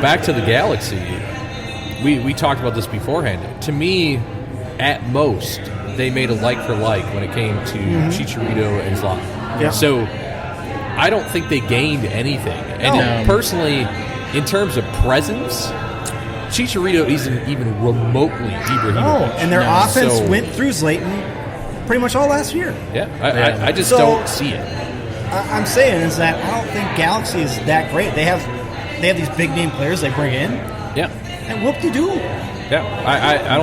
back to the Galaxy, we talked about this beforehand. To me, at most, they made a like for like when it came to Chicharito and Zlatan. Yeah. So I don't think they gained anything. And personally, in terms of presence, Chicharito isn't even remotely Ibrahimovic. No, and their offense went through Zlatan pretty much all last year. Yeah, I just don't see it. I'm saying is that I don't think Galaxy is that great. They have these big name players they bring in. Yeah. And whoop-de-doo. Yeah, I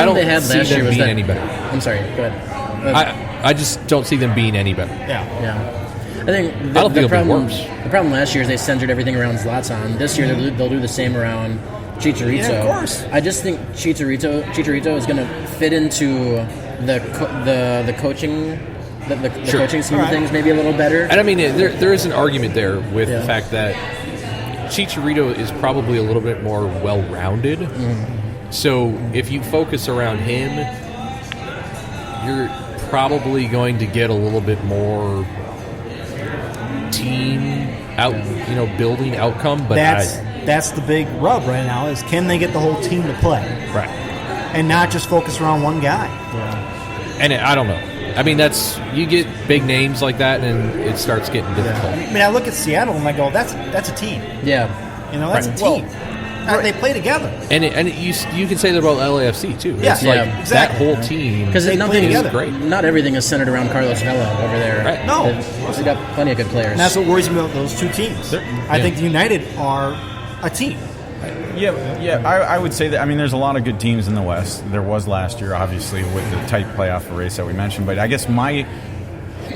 don't they had see last year them was being that, any better. I'm sorry, go ahead. I just don't see them being any better. Yeah. think I don't think it'll be worse. The problem last year is they centered everything around Zlatan. This year they'll do the same around Chicharito. Yeah, of course. I just think Chicharito is going to fit into the coaching. The Sure. coaching scheme of things maybe a little better. And I mean, there is an argument there with the fact that Chicharito is probably a little bit more well-rounded. So if you focus around him, you're probably going to get a little bit more team building outcome. But that's the big rub right now is can they get the whole team to play? Right. And not just focus around one guy. And I don't know. I mean, you get big names like that, and it starts getting difficult. I mean, I look at Seattle and I go, that's a team. Yeah. That's a team. They play together. And you can say that about LAFC, too. Yeah. It's like Exactly. that whole team. Because nothing together. is great. Not everything is centered around Carlos Vela over there. Right. No. They've got plenty of good players. And that's what worries me about those two teams. I think the United are a team. Yeah, I would say that. I mean, there's a lot of good teams in the West. There was last year, obviously, with the tight playoff race that we mentioned. But I guess the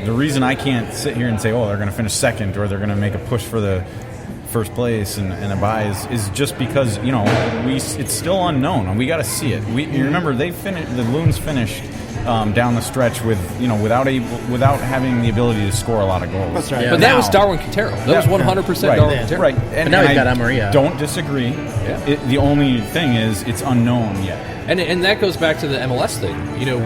reason I can't sit here and say, oh, they're going to finish second or they're going to make a push for the first place and a bye is just because it's still unknown and we got to see it. You remember the Loons finished down the stretch with without having the ability to score a lot of goals. That's right. Yeah. But that was Darwin Quintero. That was 100% Darwin Quintero. Right. But now we've got Amarilla. Don't disagree. Yeah. The only thing is it's unknown yet. And that goes back to the MLS thing.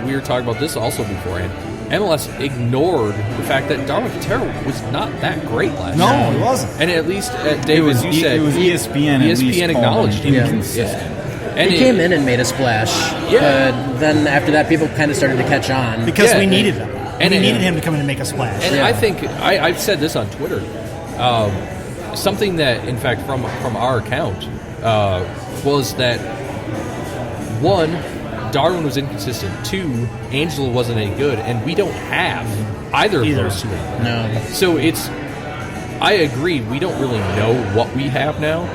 We were talking about this also beforehand. MLS ignored the fact that Darwin Quintero was not that great last year. No, he wasn't. And at least, David, as you said, it was ESPN. ESPN acknowledged him. Inconsistent. Yeah. And he came in and made a splash. Yeah. But then after that, people kind of started to catch on. Because we needed him. And we needed him to come in and make a splash. And I think I've said this on Twitter. Something that, in fact, from our account was that one, Darwin was inconsistent. Two, Angelo wasn't any good, and we don't have either of those two. No. So I agree. We don't really know what we have now,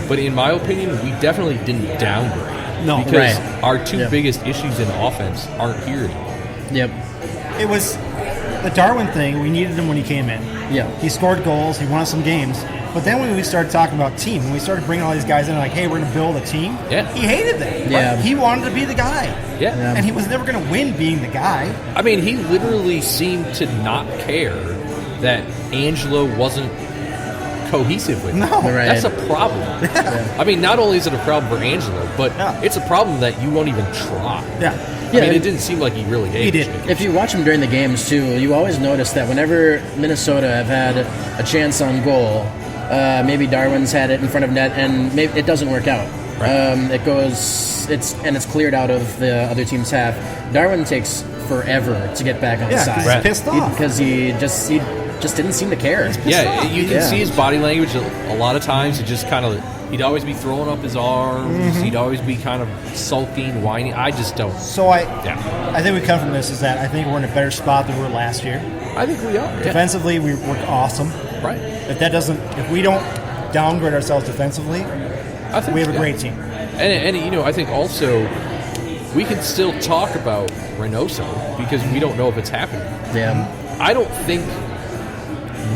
but in my opinion, we definitely didn't downgrade. No, because right. our two biggest issues in offense aren't here anymore. Yep. It was the Darwin thing. We needed him when he came in. Yeah. He scored goals. He won some games. But then when we started talking about team, when we started bringing all these guys in, like, hey, we're going to build a team, he hated that. Yeah. He wanted to be the guy. Yeah. And he was never going to win being the guy. I mean, he literally seemed to not care that Angelo wasn't cohesive with him. No. Right. That's a problem. Yeah. I mean, not only is it a problem for Angelo, but it's a problem that you won't even try. Yeah. I mean, it didn't seem like he really hated it. If you watch him during the games, too, you always notice that whenever Minnesota have had a chance on goal, maybe Darwin's had it in front of net, and maybe it doesn't work out. Right. It's cleared out of the other team's half. Darwin takes forever to get back on the side. He's pissed off. Because he just didn't seem to care. Yeah, you can see his body language a lot of times. It just kind of, he'd always be throwing up his arms. He'd always be kind of sulking, whining. I just don't. So I think we come from this is that I think we're in a better spot than we were last year. I think we are. Defensively, we work awesome. Right. If we don't downgrade ourselves defensively, I think we have a great team. And I think also we can still talk about Reynoso because we don't know if it's happening. Yeah. I don't think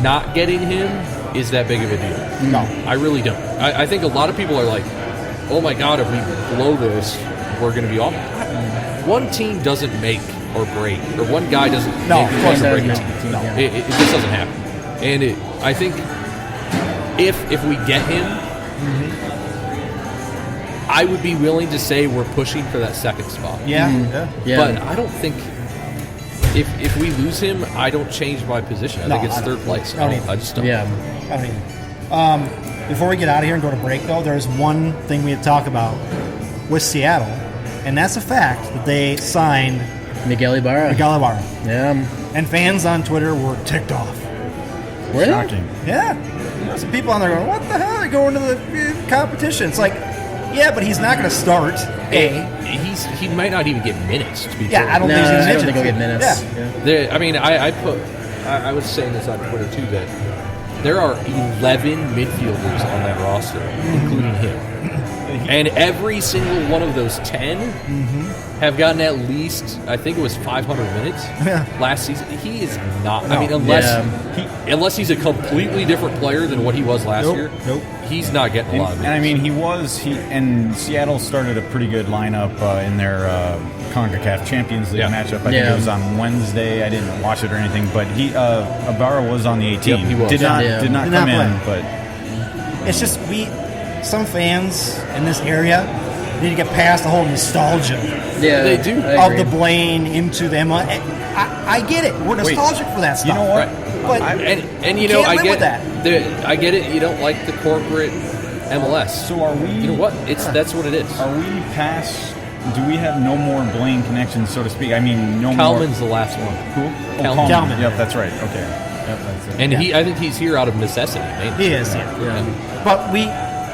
not getting him is that big of a deal. No. I really don't. I think a lot of people are like, oh my God, if we blow this, we're going to be awful. One team doesn't make or break, or one guy doesn't make or break a team. No. It just doesn't happen. And I think if we get him, I would be willing to say we're pushing for that second spot. Yeah. But I don't think if we lose him, I don't change my position. I think it's third place. I just don't. Yeah. I don't either. Before we get out of here and go to break, though, there's one thing we had to talk about with Seattle, and that's the fact that they signed Miguel Ibarra. Yeah. And fans on Twitter were ticked off. Were they? Shocking. Yeah. There's some people on there going, what the hell? They're going to the competition. It's like, yeah, but he's not going to start. He might not even get minutes. To be I don't think he'll get minutes. Yeah. I mean, I was saying this on Twitter too that there are 11 midfielders on that roster, including him. And every single one of those 10 have gotten at least, I think it was 500 minutes last season. He is not. I mean, unless he's a completely different player than what he was last year. He's not getting a lot of minutes. And I mean, and Seattle started a pretty good lineup in their CONCACAF Champions League matchup. I think it was on Wednesday. I didn't watch it or anything, but Ibarra was on the 18. He was. Did not come in, but it's just some fans in this area need to get past the whole nostalgia. Yeah, they do. Of the Blaine into the MLS. I get it. We're nostalgic for that stuff. You know what? But and you know, I get that. I get it. You don't like the corporate MLS. So are we? You know what? That's what it is. Are we past? Do we have no more Blaine connections, so to speak? I mean, no more. Kalman's the last one. Who? Kalman. Yep, that's right. Okay. Yep, that's it. And I think he's here out of necessity. Mainly. He is. Yeah. But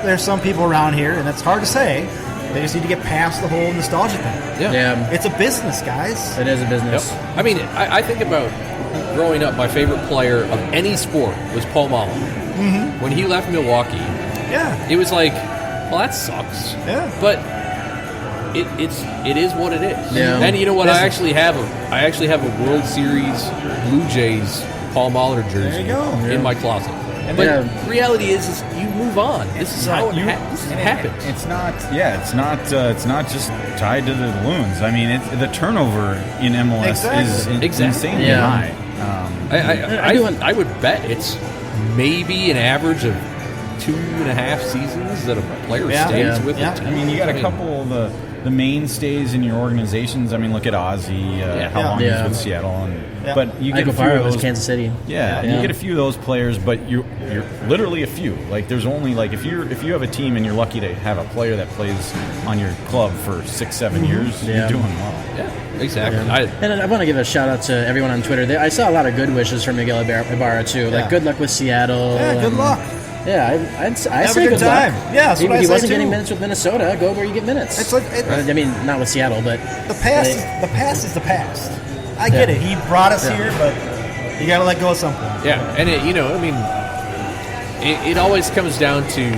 there's some people around here, and it's hard to say. They just need to get past the whole nostalgia thing. Yeah. It's a business, guys. It is a business. Yep. I mean, I think about growing up, my favorite player of any sport was Paul Malo. When he left Milwaukee, it was like, well, that sucks. Yeah. But it is what it is. Yeah. And you know what? I actually have a World Series Blue Jays Paul Mahler jersey in my closet. But reality is you move on. This is how it happens. It's not. Yeah, it's not just tied to the Loons. I mean, the turnover in MLS is insanely high. I would bet it's maybe an average of 2.5 seasons that a player stays with the team. I mean, you got a couple of the mainstays in your organizations. I mean, look at Ozzy, how long he was with Seattle, but you get a few of those. Was Kansas City. You get a few of those players, but you're literally a few. Like there's only if you have a team and you're lucky to have a player that plays on your club for 6-7 years, you're doing well. Yeah, exactly. And I want to give a shout out to everyone on Twitter. I saw a lot of good wishes from Miguel Ibarra too. Like good luck with Seattle. Yeah, good luck. Yeah, I say good time. luck. Yeah, that's what I he say wasn't too. getting minutes with Minnesota. Go where you get minutes. It's like I mean, not with Seattle, but the past is the past. I get it. He brought us here, but you got to let go at some point. Yeah, and it always comes down to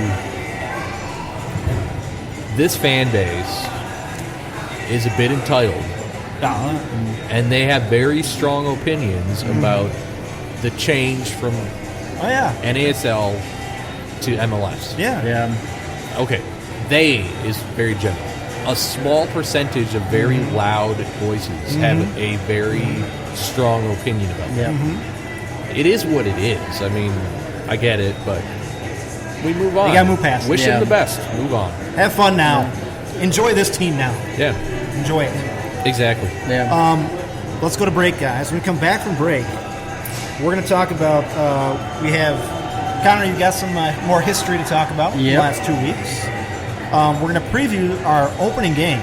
this fan base is a bit entitled, and they have very strong opinions about the change from NASL to MLS. Yeah. Okay, they is very general. A small percentage of very loud voices have a very strong opinion about that. It is what it is. I mean, I get it, but we move on. You got to move past it. Wish them the best. Move on. Have fun now. Enjoy this team now. Yeah. Enjoy it. Exactly. Yeah. Let's go to break, guys. When we come back from break, we're going to talk about, we have, Connor, you got some more history to talk about in the last 2 weeks. We're going to preview our opening game,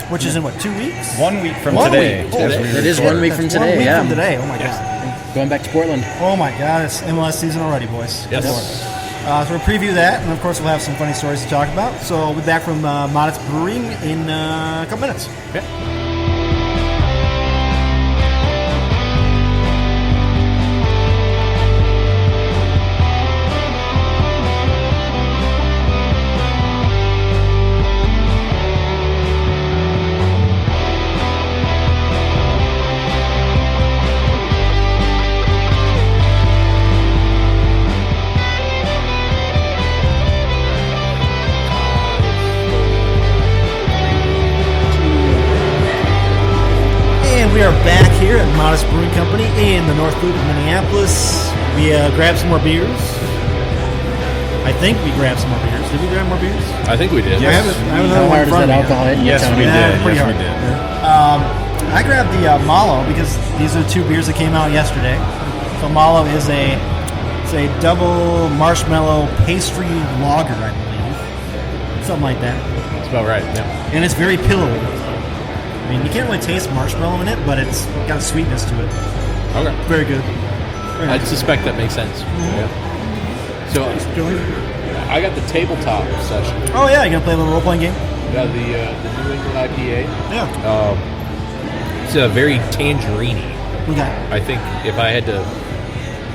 which is in, 2 weeks? 1 week from today. It is 1 week from today. 1 week from today. Oh, my God. Going back to Portland. Oh, my God. It's MLS season already, boys. Yes. So we'll preview that, and, of course, we'll have some funny stories to talk about. So we'll be back from Modist Brewing in a couple minutes. Okay. We are back here at Modist Brewing Company in the North Loop of Minneapolis. We grabbed some more beers. I think we grabbed some more beers. Did we grab more beers? I think we did. I have How hard is that alcohol? Yes, we did. Pretty Yes, we hard. did. I grabbed the Malo because these are 2 beers that came out yesterday. So Malo is a double marshmallow pastry lager, I believe. Something like that. That's about right. Yeah. And it's very pillowy. I mean, you can't really taste marshmallow in it, but it's got a sweetness to it. Okay. Very good. I suspect that makes sense. Yeah. So I got the tabletop session. Oh yeah, you gonna play a little role playing game? Got the New England IPA. Yeah. It's a very tangerine-y. Okay. I think if I had to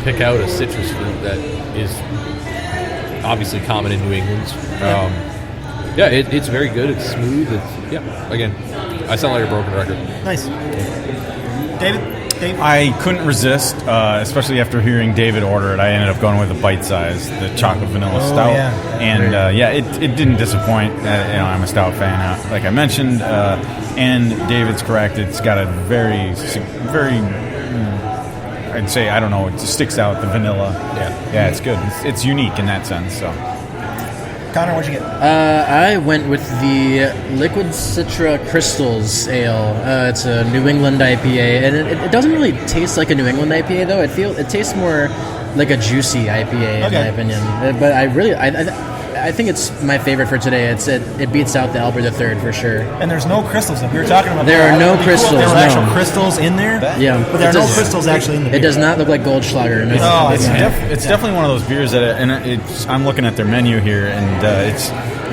pick out a citrus fruit that is obviously common in New England, Yeah, it's very good. It's smooth. Again, I sound like a broken record. Nice. David? I couldn't resist, especially after hearing David order it. I ended up going with the bite size, the chocolate vanilla stout, and it didn't disappoint. I'm a stout fan, like I mentioned, and David's correct. It's got a very, I'd say, I don't know, it just sticks out, the vanilla. Yeah, it's good. It's unique in that sense. So, Connor, what'd you get? I went with the Liquid Citra Crystals Ale. It's a New England IPA, and it doesn't really taste like a New England IPA though. It tastes more like a juicy IPA in my opinion. But I think it's my favorite for today. It beats out the Albert III for sure. And there's no crystals in. We were talking about there are no crystals. There are actual crystals in there. Yeah, but there are no crystals actually in the beer. It does not look like Goldschlager. No. It's definitely one of those beers that, I'm looking at their menu here, and it's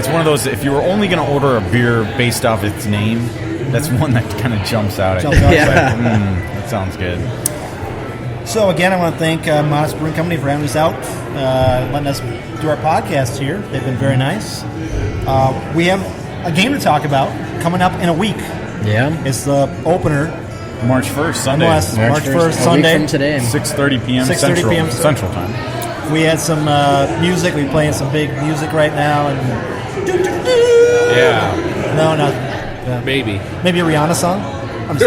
one of those. If you were only going to order a beer based off its name, that's one that kind of jumps out. That sounds good. So again, I want to thank Modist Brewing Company for having us out, letting us do our podcast here. They've been very nice. We have a game to talk about coming up in a week. Yeah. It's the opener. March 1st, Sunday. March 1st, Sunday. From today. 6:30 p.m. Central Time. We had some music. We're playing some big music right now. And Yeah. No, not Maybe a Rihanna song. I've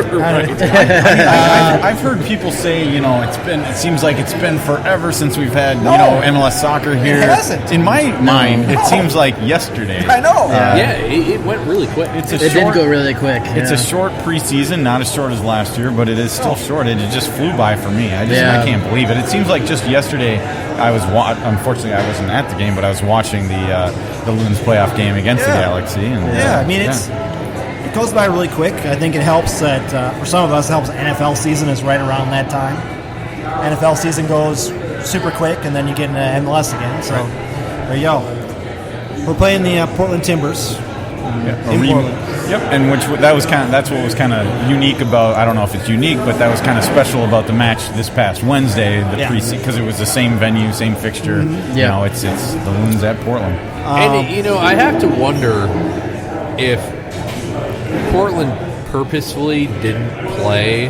heard people say, it seems like it's been forever since we've had, MLS soccer here. It hasn't. In my mind, it seems like yesterday. I know. It went really quick. It did go really quick. It's a short preseason, not as short as last year, but it is still short. It just flew by for me. I can't believe it. It seems like just yesterday unfortunately I wasn't at the game, but I was watching the Loons playoff game against the Galaxy. And, it goes by really quick. I think it helps that for some of us, it helps NFL season is right around that time. NFL season goes super quick, and then you get into MLS again. So there you go. We're playing the Portland Timbers in Portland. Yep, and that's what was kind of unique about. I don't know if it's unique, but that was kind of special about the match this past Wednesday, because it was the same venue, same fixture. Mm-hmm. It's the Loons at Portland. And I have to wonder if Portland purposefully didn't play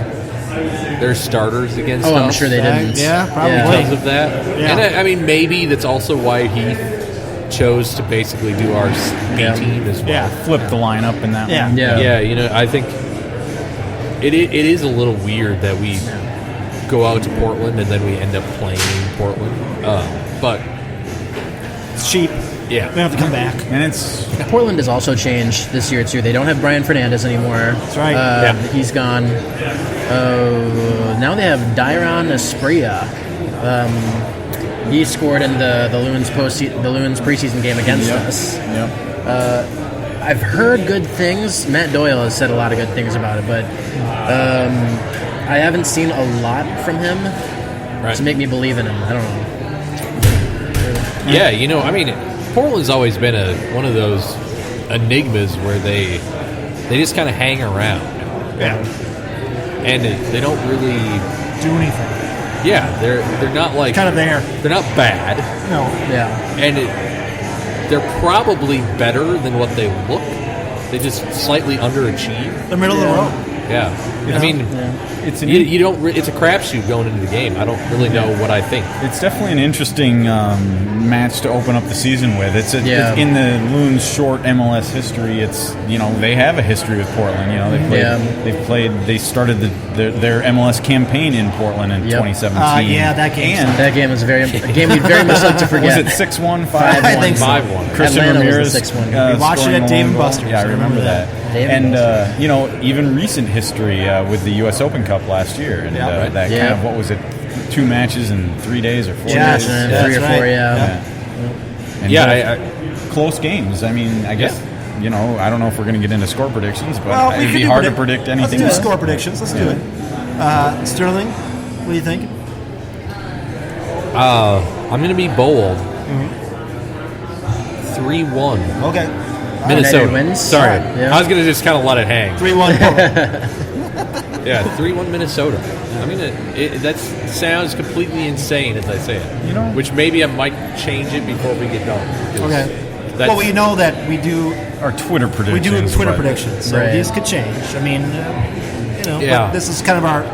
their starters against us. I'm sure they didn't. Yeah, probably. Because of that. Yeah. And maybe that's also why he chose to basically do our B team as well. Yeah, flip the lineup in that one. Yeah, I think it is a little weird that we go out to Portland and then we end up playing Portland. But it's cheap. Yeah. We don't have to come back. And Portland has also changed this year, too. They don't have Brian Fernandez anymore. That's right. He's gone. Now they have Dairon Asprilla. He scored in the Loons preseason game against us. Yep. I've heard good things. Matt Doyle has said a lot of good things about it, but I haven't seen a lot from him to make me believe in him. I don't know. Yeah, Portland's always been one of those enigmas where they just kind of hang around. Yeah. And they don't really do anything. Yeah, they're not like kind of there. They're not bad. No. Yeah. And they're probably better than what they look. They just slightly underachieve. They're middle of the road. Yeah. It's a crapshoot going into the game. I don't really know what I think. It's definitely an interesting match to open up the season with. It's in the Loons' short MLS history. It's they have a history with Portland. They started their MLS campaign in Portland in 2017. That game was a game we'd very much like to forget. Was it 6-1, 5-1? I think so. 5-1. Christian Atlanta Ramirez was the 6-1. We watched it at Dave & Buster's. Yeah, I remember that. And even recent history with the U.S. Open Cup last year, and that kind of, what was it, 2 matches in 3 days or 4 days? 3 or 4, close games. I mean, I guess I don't know if we're going to get into score predictions, but it'd be hard to predict anything. Let's do score predictions. Let's do it. Sterling, what do you think? I'm going to be bold. 3-1. Okay. Minnesota wins. Sorry. Yeah. I was going to just kind of let it hang. 3-1. Yeah, 3-1 Minnesota. That sounds completely insane as I say it. Which maybe I might change it before we get done. Okay. Well, we know that we do our Twitter predictions. We do Twitter predictions, so Right. these could change. I mean, but this is kind of our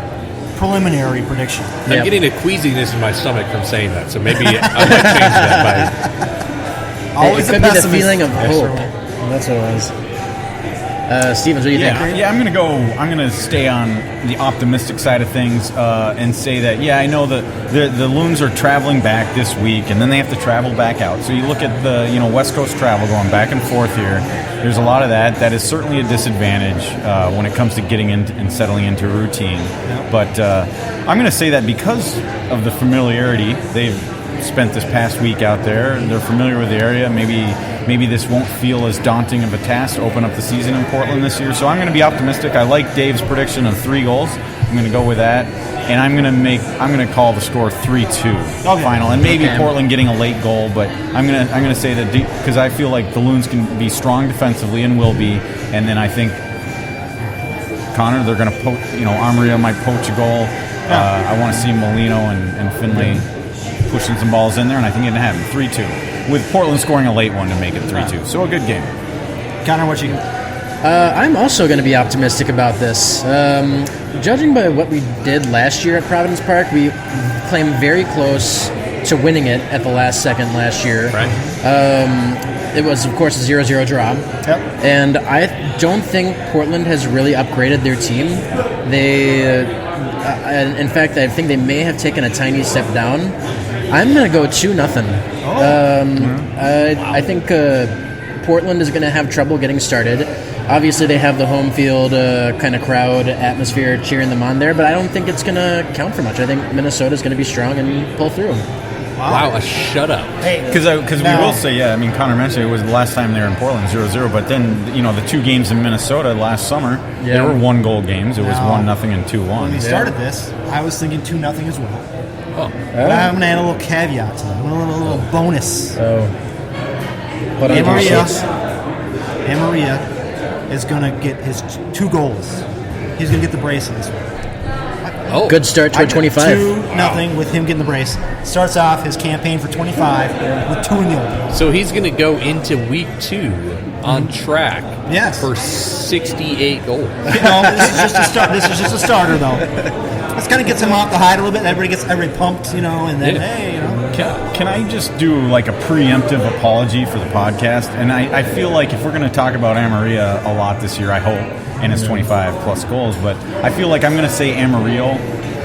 preliminary prediction. I'm getting a queasiness in my stomach from saying that, so maybe I might change that by. Always it could be the feeling of hope. That's what it was. Stevens, what do you think? Yeah, I'm gonna stay on the optimistic side of things and say that I know that the Loons are traveling back this week, and then they have to travel back out. So you look at the West Coast travel going back and forth here. There's a lot of that. That is certainly a disadvantage when it comes to getting into and settling into a routine. Yep. But I'm going to say that because of the familiarity they've spent this past week out there, and they're familiar with the area. Maybe this won't feel as daunting of a task to open up the season in Portland this year. So I'm going to be optimistic. I like Dave's prediction of 3 goals. I'm going to go with that, and I'm going to call the score 3-2 final, and maybe Portland getting a late goal. But I'm going to say that because I feel like the Loons can be strong defensively and will be, and then I think Connor, they're going to poach. Armaria might poach a goal. I want to see Molino and Finlay pushing some balls in there, and I think it's going to happen 3-2 with Portland scoring a late one to make it 3-2. So a good game. Connor, what you got? I'm also going to be optimistic about this. Judging by what we did last year at Providence Park, we came very close to winning it at the last second last year. Right. It was, of course, a 0-0 draw. Yep. And I don't think Portland has really upgraded their team. They, in fact, I think they may have taken a tiny step down. I'm going to go 2-0. I think Portland is going to have trouble getting started. Obviously, they have the home field kind of crowd atmosphere cheering them on there, but I don't think it's going to count for much. I think Minnesota's going to be strong and pull through. Wow, a shutout. Hey, because we will say, Connor mentioned it was the last time they were in Portland, 0-0, but then, the 2 games in Minnesota last summer, they were 1-goal games. It was 1-0 and 2-1. When we started this, I was thinking 2-0 as well. Oh. But I'm going to add a little caveat to that, a little bonus. But Maria is going to get his 2 goals. He's going to get the brace in this one. Good start toward 25. 2-0 with him getting the brace. Starts off his campaign for 25 with 2 in the open. So he's going to go into week 2 on track for 68 goals. This is just a start. This is just a starter, though. This kind of gets him off the hide a little bit. Everybody gets pumped, and then Can I just do like a preemptive apology for the podcast? And I feel like if we're going to talk about Amarillo a lot this year, I hope, and it's 25 plus goals, but I feel like I'm going to say Amarillo,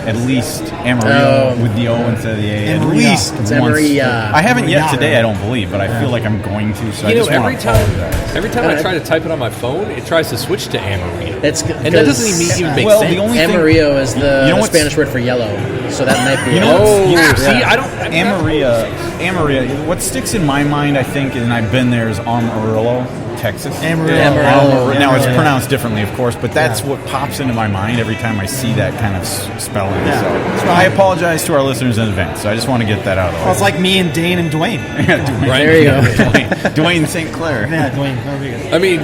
at least Amarillo with the O instead of the A, at least once. I haven't yet today, I don't believe, but I feel like I'm going to. So I just every time I try to type it on my phone, it tries to switch to Amarillo. And that doesn't even make sense. Amarillo is the Spanish word for yellow, so that might be. Amarillo. What sticks in my mind, I think, and I've been there, is Amarillo, Texas. Amarillo. Now it's pronounced differently, of course, but that's what pops into my mind every time I see that kind of spelling. Yeah. So I apologize to our listeners in advance. So I just want to get that out of the way. Well, it's like me and Dane and Dwayne. There you go. Dwayne St. Clair. Yeah, Dwayne. I mean,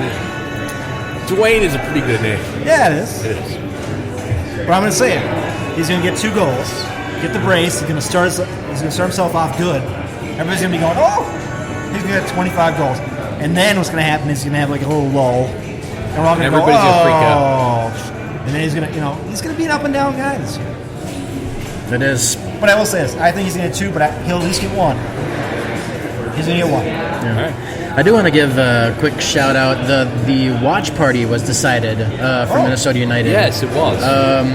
Dwayne is a pretty good name. Yeah, it is. It is. But I'm going to say it. He's going to get 2 goals, get the brace. He's going to start himself off good. Everybody's going to be going, he's going to get 25 goals. And then what's going to happen is he's going to have like a little lull. And we're all going to go, everybody's going to freak out. And then he's going to, he's going to be an up and down guy this year. It is. But I will say this. I think he's going to get 2, but he'll at least get 1. He's going to get 1. Yeah. All right. I do want to give a quick shout out. The watch party was decided for Minnesota United. Yes, it was.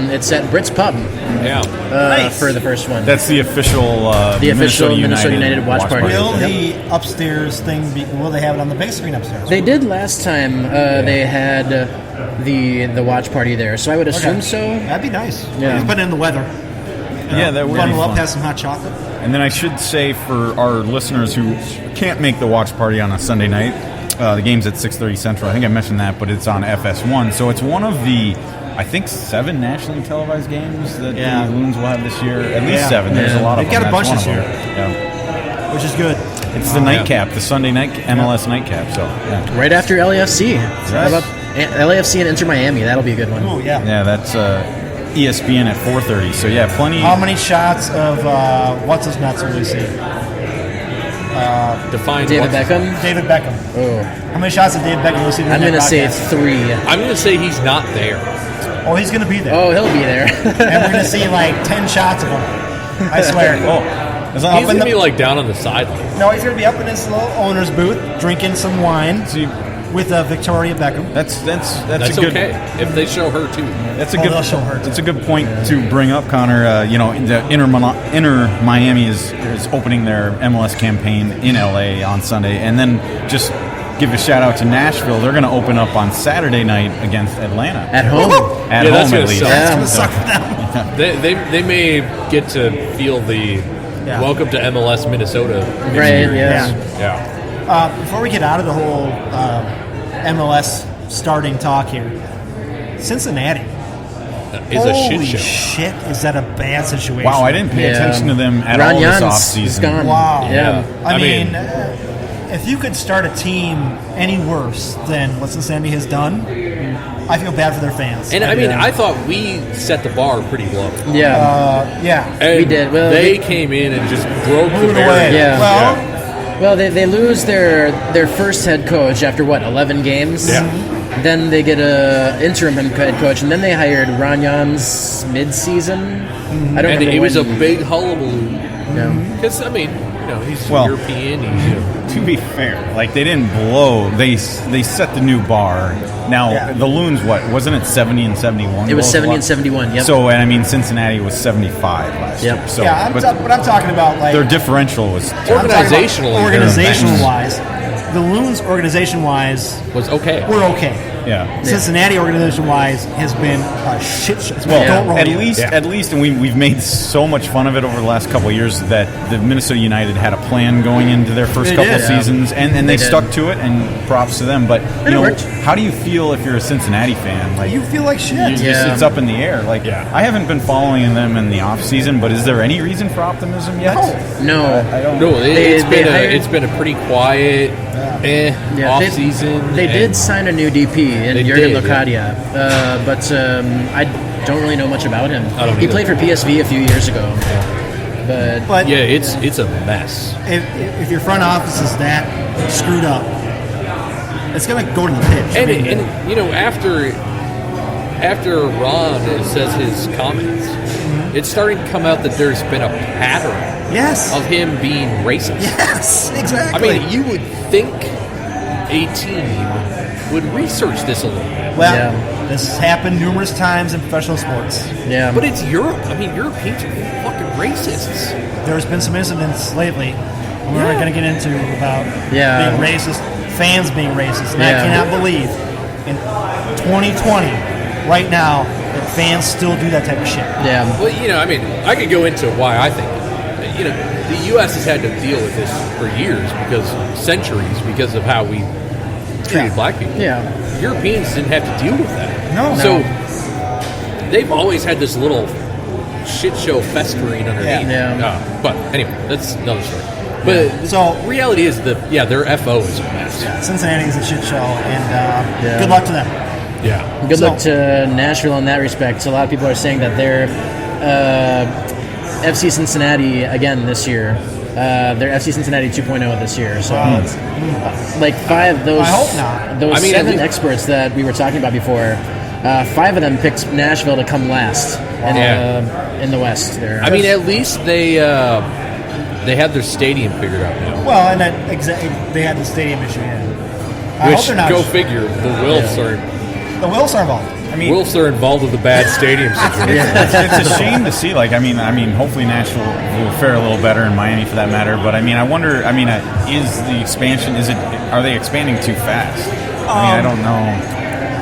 It's at Britt's Pub. Yeah. Nice. For the first one. That's the official Minnesota United watch party. Will the upstairs thing will they have it on the big screen upstairs? They did last time. They had the watch party there, so I would assume so. That'd be nice. Yeah. He's putting in the weather. Yeah, that would be bundle fun. up, have some hot chocolate. And then I should say for our listeners who can't make the watch party on a Sunday night, the game's at 6:30 Central. I think I mentioned that, but it's on FS1. So it's one of the, I think, 7 nationally televised games that the Loons will have this year. At least 7. There's a lot of them. They've got a bunch That's this one year. of them. Yeah. Which is good. It's the nightcap, the Sunday night MLS nightcap. So right after LAFC. How about LAFC and Inter Miami? That'll be a good one. Oh yeah. Yeah, that's ESPN at 4:30. So yeah, plenty. How many shots of what's his nuts will we see? Define David what's- Beckham. David Beckham. Oh, How many shots did David Beckham receive? I'm gonna say 3. I'm going to say he's not there. Oh, he's going to be there. Oh, he'll be there. And we're going to see like 10 shots of him. I swear. Is He's going to be like down on the sideline. No, he's going to be up in his little owner's booth drinking some wine with Victoria Beckham. That's That's a good. okay if they show her too. That's a Oh, good. they'll show her, too. That's a good point to bring up, Connor. The Inter Miami is opening their MLS campaign in LA on Sunday, and then just give a shout out to Nashville. They're going to open up on Saturday night against Atlanta At home. at Yeah, that's home gonna at least. suck. That's going to suck for them. They may get to feel the welcome to MLS Minnesota. Right, yeah. Yeah. Before we get out of the whole MLS starting talk here, Cincinnati Is a holy shit show. shit, is that a bad situation? Wow, I didn't pay Yeah. attention to them at Ron all this Jans is offseason. gone. Wow. Yeah. I mean, if you could start a team any worse than what Cincinnati has done, I feel bad for their fans. And I mean, I thought we set the bar pretty low. Yeah. Yeah. And We did. Well, they came in and just broke the Blew it barrier. away. Yeah. Well, Well, they lose their first head coach after, 11 games? Yeah. Then they get a interim head coach, and then they hired Ron Jans mid-season. I don't And remember it was a when. big hullabaloo. Yeah. Because, I mean, he's Well- European. He's, To be fair, like they didn't blow. They set the new bar. Now the Loons, wasn't it 70 and 71? It was 70 and 71, yep. So, and I mean, Cincinnati was 75 last Yep. year. So, yeah, but but I'm talking about like their differential was Organizationally, organizational wise, the Loons organization wise was okay. we're okay. Yeah. Cincinnati organization wise has been a shit show. It's Well, been don't roll at you. least, and we've made so much fun of it over the last couple of years that the Minnesota United had a plan going into their first They couple did. of seasons, and they They did. stuck to it. And props to them. But it worked. how do you feel if you're a Cincinnati fan? Like You feel like shit. Yeah. it's up in the air. Like I haven't been following them in the off season, but is there any reason for optimism yet? No. I don't. No, They hired- it's been a pretty quiet off they- season. They did sign a new DP in They Jurgen did, Locadia, but I don't really know much about him. I don't He either. played for PSV a few years ago, but But Yeah, it's a mess. if your front office is that screwed up, it's going to go to the pitch. And after Ron says his comments, it's starting to come out that there's been a pattern yes. of him being racist. Yes, I exactly. mean, you would think a team would research this a little bit. well, Yeah. this has happened numerous times in professional sports. yeah. But it's Europe. I mean, Europeans are fucking racists. There's been some incidents lately we're not going to get into about Yeah. being racist, fans being racist. And Yeah. I cannot believe in 2020, right now, that fans still do that type of shit. yeah. Well, I mean, I could go into why I think. The U.S. has had to deal with this for years, centuries, because of how we treated black people. Yeah. Europeans didn't have to deal with that. No. So they've always had this little shit show festering underneath. Yeah. But anyway, that's another story. But So- reality is their FO is a mess. Cincinnati is a shit show, and Yeah. good luck to them. Yeah. Good So- luck to Nashville in that respect. So a lot of people are saying that they're FC Cincinnati again this year. They're FC Cincinnati 2.0 this year. So it's, like those. I hope not. Those I mean, 7 at least- experts that we were talking about before. 5 of them picked Nashville to come last in the West. There. I mean, at least they have their stadium figured out now. Well, and that they had the stadium issue. Yeah. I hope Which, they're not. go figure, the Wilfs The Wills are involved. I mean, Wilfs are involved with the bad stadium situation. it's a shame to see. Like, I mean, hopefully Nashville will fare a little better, and Miami for that matter. But I mean, I wonder. I mean, is the expansion? Are they expanding too fast? I don't know.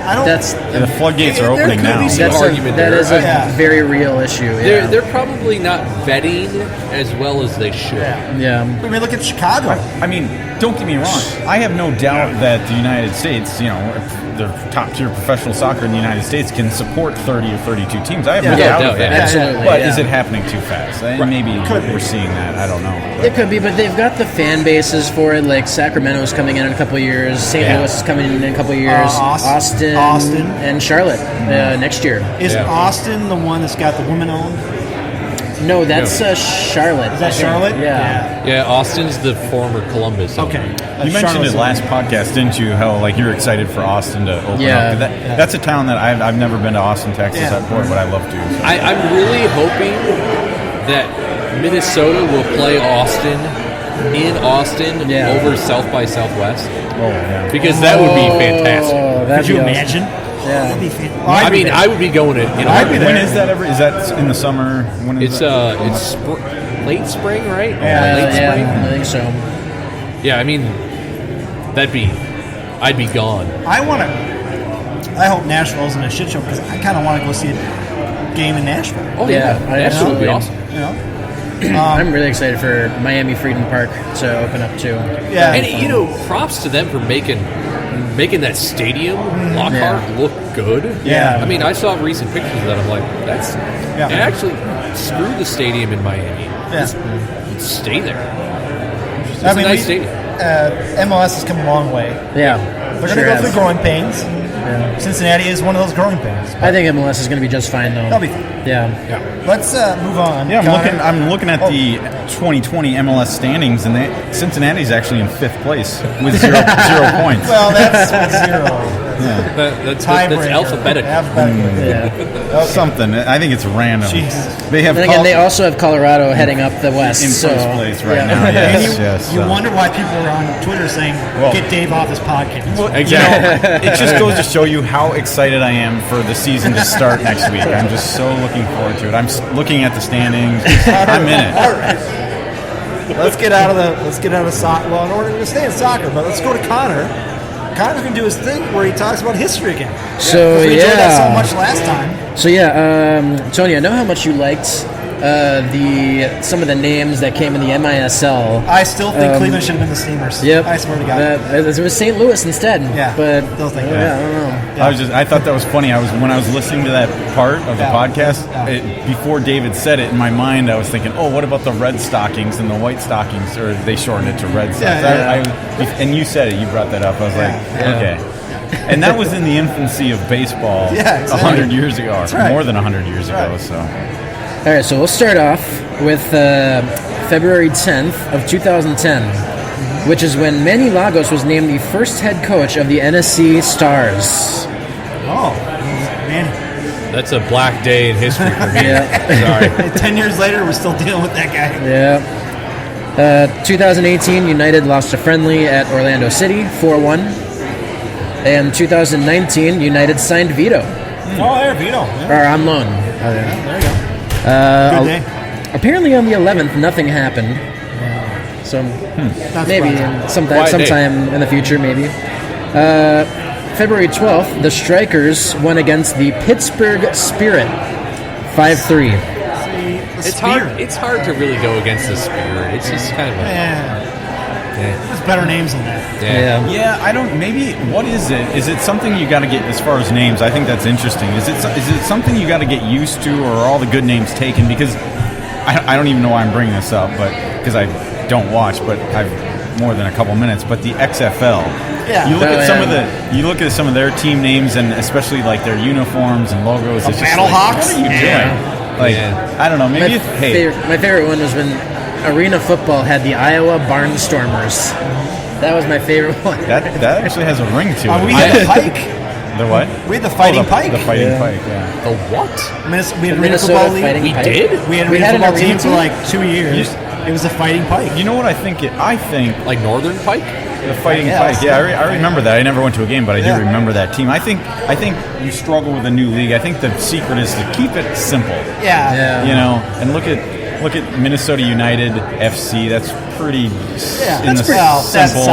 I don't. that's The floodgates are There opening could be now. some that's argument that there. is a Yeah. very real issue. Yeah. They're probably not vetting as well as they should. yeah. I mean, look at Chicago. I mean, don't get me wrong. I have no doubt that the United States, the top-tier professional soccer in the United States can support 30 or 32 teams. I have no Yeah. doubt Yeah, of that. yeah, absolutely, But yeah. is it happening too fast? And maybe we're seeing that. I don't know. It could be, but they've got the fan bases for it. Like Sacramento's coming in a couple of years, St. Yeah. Louis is coming in a couple of years, Austin. and Charlotte next year. Is Yeah. Austin the one that's got the woman-owned? No, that's Charlotte. Is that Charlotte? Yeah. Yeah, Austin's the former Columbus. Okay. You mentioned it last podcast, didn't you? How like you're excited for Austin to open up. That's a town that I've never been to Austin, Texas. Boy, but I love to. So. I'm really hoping that Minnesota will play Austin in Austin over South by Southwest. Oh yeah. Because that would be fantastic. Could you imagine? Yeah. That'd be fantastic. I mean, I would be going in. When is that ever? Is that in the summer? When is it's late spring, right? Late spring. I think so. Yeah, I mean, I'd be gone. I hope Nashville isn't a shit show because I kind of want to go see a game in Nashville. Oh yeah, Nashville would be awesome. You know. I'm really excited for Miami Freedom Park to open up too. Yeah, and props to them for making that stadium Lockhart look good. Yeah, I mean, I saw recent pictures of that. I'm like, and actually screw the stadium in Miami. Yeah, stay there. It's a nice stadium. MLS has come a long way. Yeah, they're going to go through growing pains. Yeah. Cincinnati is one of those growing pains. I think MLS is going to be just fine, though. They'll be fine. Yeah. Let's move on. Yeah, I'm looking at the 2020 MLS standings, and Cincinnati's actually in 5th place with 0 points. Well, that's 0. Yeah. That's alphabetical. Something. I think it's random. Jesus. They have. And they also have Colorado heading up the West. In first place right now. You wonder why people are on Twitter saying, "Get Dave off this podcast." Well, exactly. It just goes to show you how excited I am for the season to start next week. I'm just so looking forward to it. I'm looking at the standings. I'm in it. All right. Let's get out of the soccer. Well, we're going to stay in soccer, but let's go to Connor. Connor's going to do his thing where he talks about history again. So we enjoyed that so much last time. So Tony, I know how much you liked some of the names that came in the MISL. I still think Cleveland should have been the Steamers. Yep. I swear to God. It was St. Louis instead. Yeah. But I don't know. Yeah. I thought that was funny. When I was listening to that part of the podcast, before David said it, in my mind I was thinking, oh, what about the Red Stockings and the White Stockings? Or they shortened it to Red Stockings. And you said it. You brought that up. I was like, okay. And that was in the infancy of baseball 100 years ago. Or more than 100 years ago. So. All right, so we'll start off with February 10th of 2010, which is when Manny Lagos was named the first head coach of the NSC Stars. Oh, Manny. That's a black day in history for me. Sorry. 10 years later, we're still dealing with that guy. Yeah. 2018, United lost a friendly at Orlando City, 4-1. And 2019, United signed Vito. Oh, there, Vito. Or on loan. There you go. Good day. Apparently on the 11th, nothing happened. So maybe sometime in the future, maybe. February 12th, the Strikers won against the Pittsburgh Spirit, 5-3. It's hard to really go against the Spirit. It's just kind of there's better names than that. Yeah, I don't. Maybe what is it? Is it something you got to get as far as names? I think that's interesting. Is it something you got to get used to, or are all the good names taken? Because I don't even know why I'm bringing this up, but because I don't watch, but I've more than a couple minutes. But the XFL. Yeah. You look at some of their team names, and especially like their uniforms and logos. It's just Battlehawks. What are you doing? Like I don't know. Maybe my favorite one was when Arena Football had the Iowa Barnstormers. That was my favorite one. That actually has a ring to it. We had the Pike. The what? We had the Fighting Pike. The Fighting Pike, yeah. The what? We had Minnesota Football League. Fighting Pike. Did? We had a football team for like 2 years. It was the Fighting Pike. You know what I think? I think like Northern Pike. The Fighting Pike. Yeah, I remember that. I never went to a game, but I do remember that team. I think you struggle with a new league. I think the secret is to keep it simple. Yeah. You know, and look at Minnesota United FC. That's pretty simple.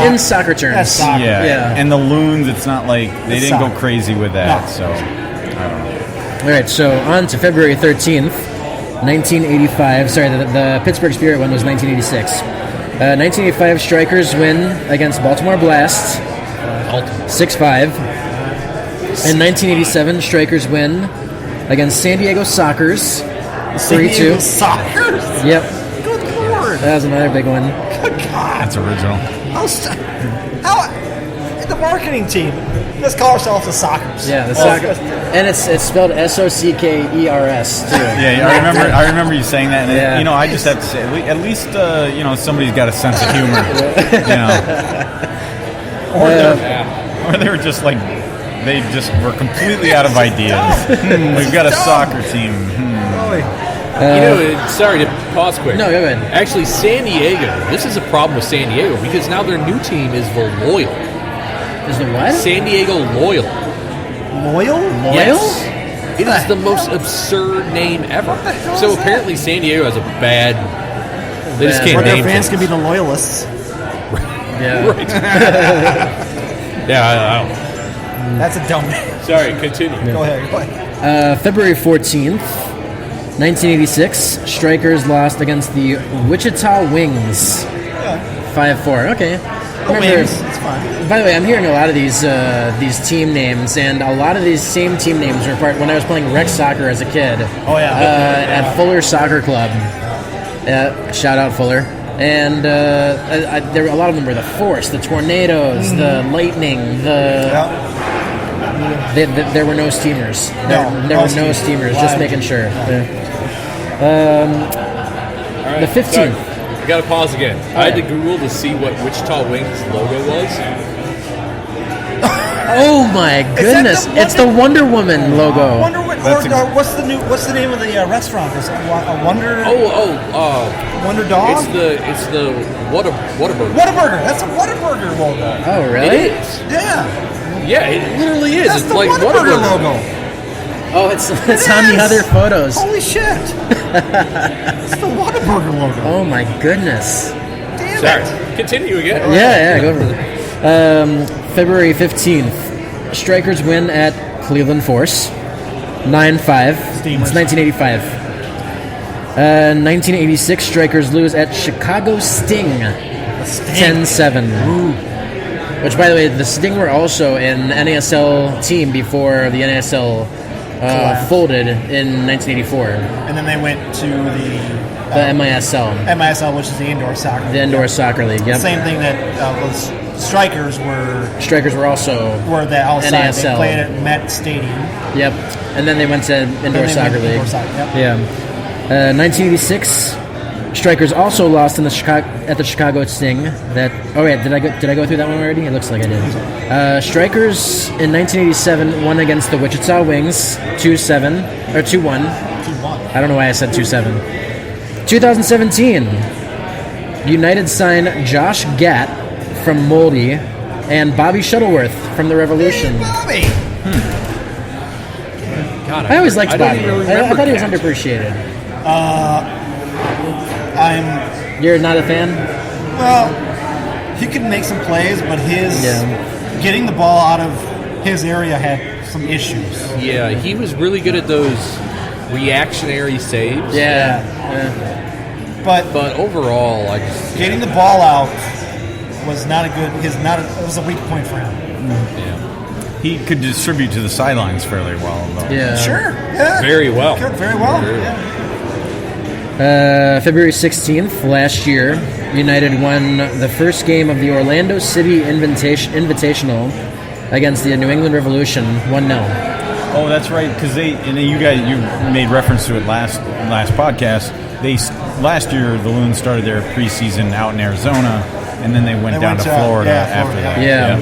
In soccer terms. That's soccer. Yeah. And the Loons, it's not like they didn't go crazy with that. No. So, I don't know. All right, so on to February 13th, 1985. Sorry, the Pittsburgh Spirit one was 1986. 1985 Strikers win against Baltimore Blast, 6-5. And 1987 Strikers win against San Diego Sockers, 3-2. Sockers? Yep. Good Lord. That was another big one. Good God. That's original. the marketing team. Let's call ourselves the Sockers. Yeah, the soccer, and it's spelled Sockers too. Yeah, I remember you saying that. And I just have to say, at least somebody's got a sense of humor. Or they were just like they just were completely out of ideas. We've got a soccer team. Sorry to pause quick. No, go ahead. Actually, San Diego. This is a problem with San Diego because now their new team is the Loyal. Is the what? San Diego Loyal. Loyal? Yes. It is the most absurd name ever. So apparently San Diego has a bad... They just can't their name fans things. can be the Loyalists. Yeah. Right. Yeah, I don't know. That's a dumb name. Sorry, continue. Go ahead. February 14th, 1986, Strikers lost against the Wichita Wings. 5-4. Okay. Wings. It's fine. By the way, I'm hearing a lot of these team names, and a lot of these same team names were part when I was playing rec soccer as a kid. Oh, yeah. At Fuller Soccer Club. Shout out Fuller. And there a lot of them were the Force, the Tornadoes, the Lightning, there were no steamers. There were no steamers. Just making sure. The 15th. Sorry. I gotta pause again. I had to Google to see what Wichita Wings logo was. Oh my goodness! It's the Wonder Woman logo. Wonder Woman. What's the name of the restaurant? Is it a Wonder? Wonder Dog. It's the Whataburger. Whataburger. That's a Whataburger logo. Oh really? It is. Yeah. Yeah, it literally is. That's It's the like Whataburger logo. Oh, it's on the other photos. Holy shit! It's the Whataburger logo. Oh my goodness! Damn Sorry. it! Continue again. Yeah, go for it. February 15th, Strikers win at Cleveland Force, 9-5. It's 1985. 1986, Strikers lose at Chicago Sting, 10-7. Which, by the way, the Sting were also an NASL team before the NASL folded in 1984. And then they went to the MISL. MISL, which is the Indoor Soccer League. The Indoor Soccer League, yep. Same thing that was Strikers were the outside. NASL. They played at Met Stadium. Yep. And then they went to Indoor Soccer League. Indoor Soccer, yep. Yeah. 1986, Strikers also lost at the Chicago Sting. Did I go through that one already? It looks like I did. Strikers in 1987 won against the Wichita Wings 2-7 or 2-1. 2-1. I don't know why I said 2-7. 2017, United signed Josh Gatt from Moldy and Bobby Shuttleworth from the Revolution. Hey, Bobby! God, I always liked Bobby. Really I thought he was underappreciated. You're not a fan? Well, he could make some plays, but getting the ball out of his area had some issues. Yeah, he was really good at those reactionary saves. Yeah. But overall, I just getting the ball out was not a good. It was a weak point for him. Yeah. He could distribute to the sidelines fairly well, though. Yeah. Sure. Yeah. Very well. Good, very well. February 16th, last year, United won the first game of the Orlando City Invitational against the New England Revolution, 1-0. Oh, that's right, because you made reference to it last podcast. Last year, the Loons started their preseason out in Arizona, and then they went down to Florida after that. Yeah.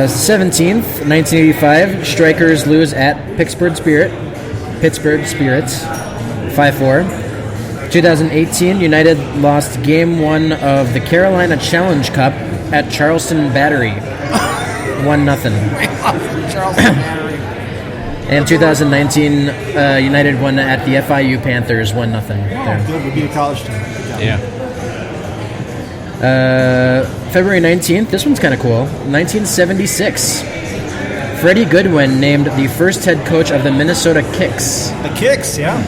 17th, 1985, Strikers lose at Pittsburgh Spirits, 5-4. 2018, United lost Game 1 of the Carolina Challenge Cup at Charleston Battery, 1-0. Charleston Battery. And 2019, United won at the FIU Panthers, 1-0. Good, we beat a college team. Yeah. February 19th, this one's kind of cool. 1976, Freddie Goodwin named the first head coach of the Minnesota Kicks. The Kicks, yeah.